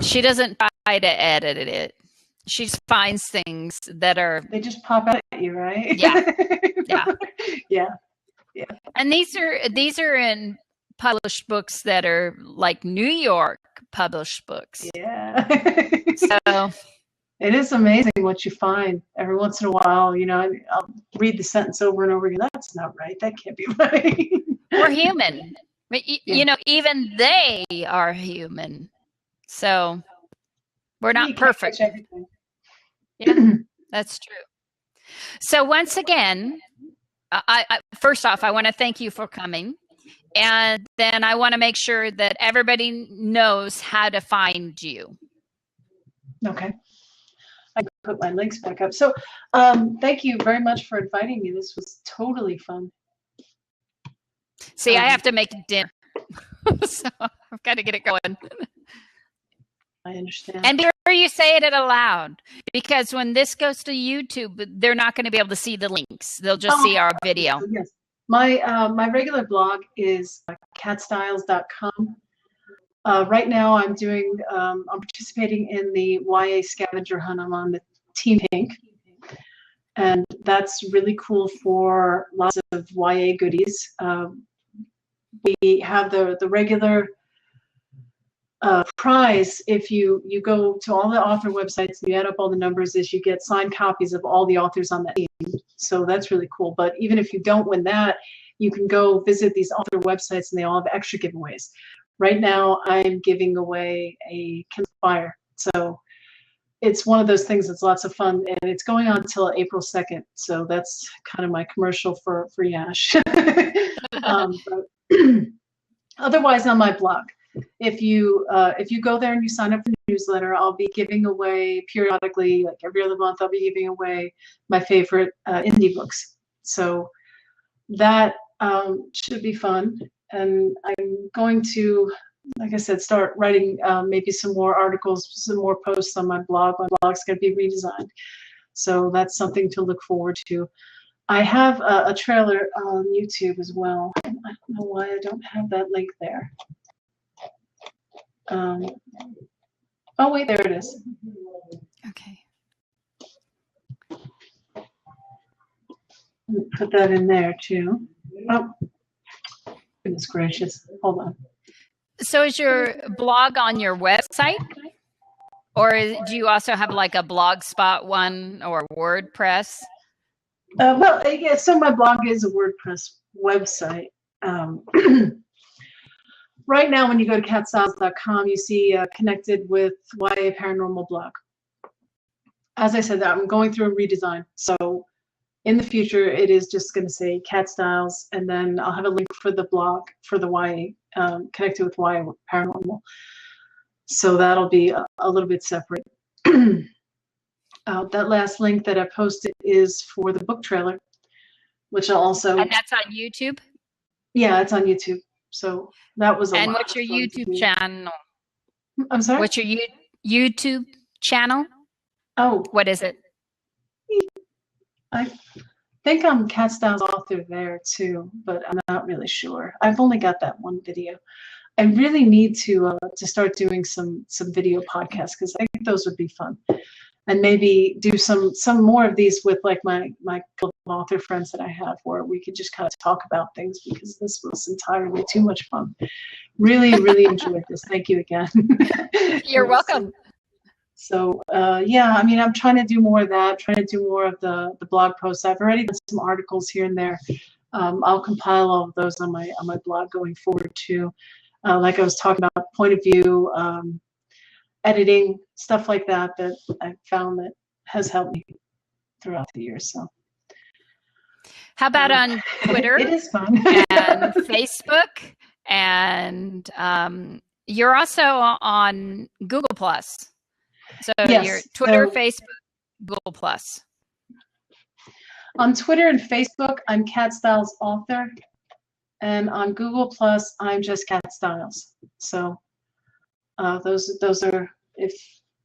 She doesn't try to edit it. She just finds things that are... They just pop out at you, right? Yeah. Yeah. And these are in published books that are like New York published books. Yeah. So... It is amazing what you find every once in a while. I'll read the sentence over and over again. That's not right. That can't be right. We're human. Even they are human. So we're not perfect. Yeah, that's true. So once again, first off, I want to thank you for coming. And then I want to make sure that everybody knows how to find you. Okay. I can put my links back up. So thank you very much for inviting me. This was totally fun. See, I have to make dinner. So I've got to get it going. I understand. And be sure you say it aloud, because when this goes to YouTube, they're not going to be able to see the links. They'll just see our video. Yes. My regular blog is katstiles.com. Right now, I'm participating in the YA scavenger hunt. I'm on the Team Pink, and that's really cool for lots of YA goodies. We have the regular prize. If you go to all the author websites and you add up all the numbers, is you get signed copies of all the authors on that team. So that's really cool. But even if you don't win that, you can go visit these author websites and they all have extra giveaways. Right now, I'm giving away a Kindle Fire. So it's one of those things that's lots of fun, and it's going on until April 2nd. So that's kind of my commercial for Yash. Otherwise, on my blog, if you go there and you sign up for the newsletter, I'll be giving away periodically, like every other month, I'll be giving away my favorite indie books. So that should be fun. And I'm going to, like I said, start writing maybe some more articles, some more posts on my blog. My blog's going to be redesigned. So that's something to look forward to. I have a trailer on YouTube as well. I don't know why I don't have that link there. Oh, wait, there it is. Okay. Put that in there, too. Oh. Goodness gracious. Hold on. So is your blog on your website? Or do you also have like a Blogspot one or WordPress? Well, yeah, so my blog is a WordPress website. Um, right now, when you go to katstiles.com, you see connected with YA Paranormal blog. As I said, I'm going through a redesign. So in the future, it is just going to say Kat Stiles, and then I'll have a link for the blog for the YA, connected with YA Paranormal. So that'll be a little bit separate. That last link that I posted is for the book trailer, which I'll also. And that's on YouTube? Yeah, it's on YouTube. So that was a lot. And what's your YouTube channel? I'm sorry? What's your YouTube channel? Oh. What is it? I think I'm Kat Stiles author there too, but I'm not really sure. I've only got that one video. I really need to start doing some video podcasts, because I think those would be fun, and maybe do some more of these with like my author friends that I have, where we could just kind of talk about things, because this was entirely too much fun. Really enjoyed this. Thank you again. You're welcome. So yeah, I mean, I'm trying to do more of that, trying to do more of the blog posts. I've already done some articles here and there. I'll compile all of those on my blog going forward too. Like I was talking about, point of view, editing, stuff like that I found that has helped me throughout the years. So how about on Twitter? It is fun. And Facebook, and you're also on Google Plus. So yes, your Twitter, Facebook, Google Plus. On Twitter and Facebook, I'm Kat Stiles author, and on Google Plus, I'm just Kat Stiles. So those are, if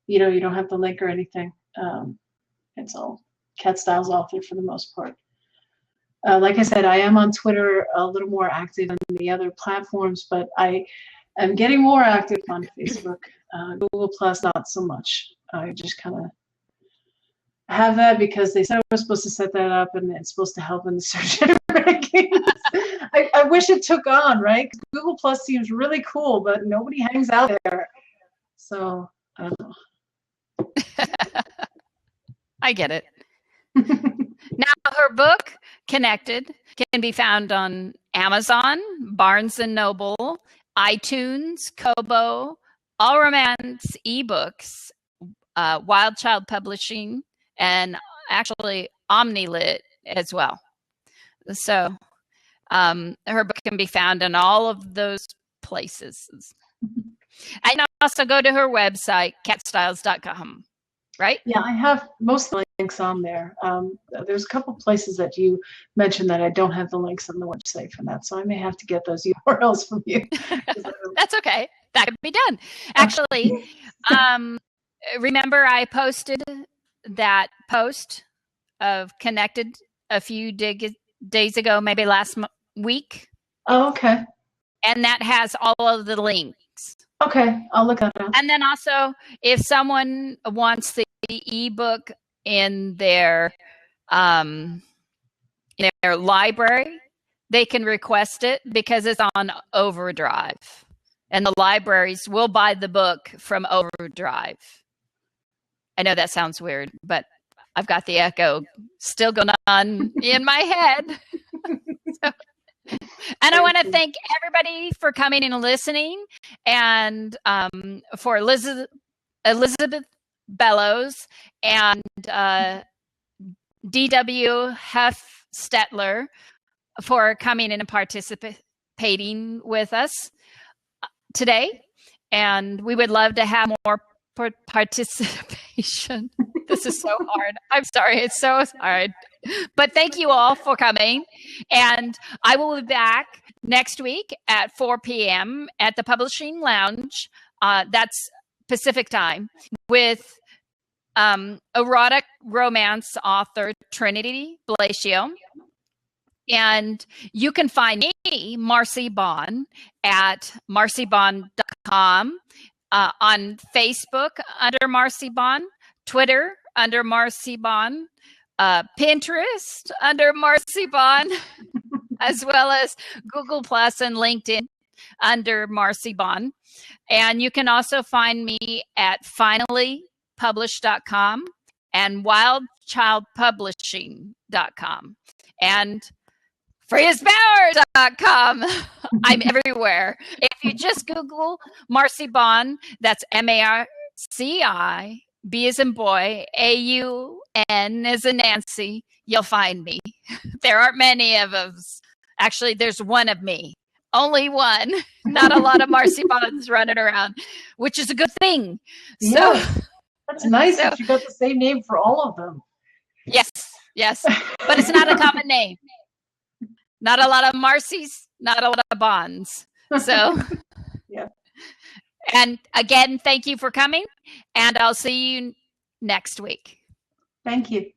you don't have the link or anything, it's all Kat Stiles author for the most part. Like I said, I am on Twitter a little more active than the other platforms, but I am getting more active on Facebook. Google Plus, not so much. I just kind of have that because they said I was supposed to set that up, and it's supposed to help in the search rankings. I wish it took on, right? Google Plus seems really cool, but nobody hangs out there. So I don't know. I get it. Now, her book, Connected, can be found on Amazon, Barnes & Noble, iTunes, Kobo, All Romance eBooks, Wild Child Publishing, and actually OmniLit as well. So her book can be found in all of those places. And also go to her website, katstiles.com. Right? Yeah, I have most of the links on there. There's a couple places that you mentioned that I don't have the links on the website for that, so I may have to get those URLs from you. That's okay. That could be done. Actually, remember I posted that post of Connected a few days ago, maybe last week? Oh, okay. And that has all of the links. Okay, I'll look at that. And then also, if someone wants the ebook in their library, they can request it because it's on Overdrive, and the libraries will buy the book from Overdrive. I know that sounds weird, but I've got the echo still going on in my head. And I want to thank everybody for coming and listening, and for Elizabeth Bellows and D.W. Huff Stetler for coming in and participating with us today. And we would love to have more participation. This is so hard. I'm sorry. It's so hard. But thank you all for coming. And I will be back next week at 4 p.m. at the Publishing Lounge. That's Pacific time, with erotic romance author Trinity Blasio. And you can find me, Marcy Bond, at marcybond.com, on Facebook under Marcy Bond, Twitter under Marcy Bond, Pinterest under Marcy Bond, as well as Google Plus and LinkedIn under Marcy Bond. And you can also find me at finallypublished.com and wildchildpublishing.com. And freeaspower.com. I'm everywhere. If you just Google Marcy Bond, that's Marci, B as in boy, AUN as in Nancy, you'll find me. There aren't many of us. Actually, there's one of me. Only one. Not a lot of Marcy Bonds running around, which is a good thing. So, yeah, that's nice that you got the same name for all of them. Yes. But it's not a common name. Not a lot of Marcys, not a lot of Bonds. So, yeah. And again, thank you for coming, and I'll see you next week. Thank you.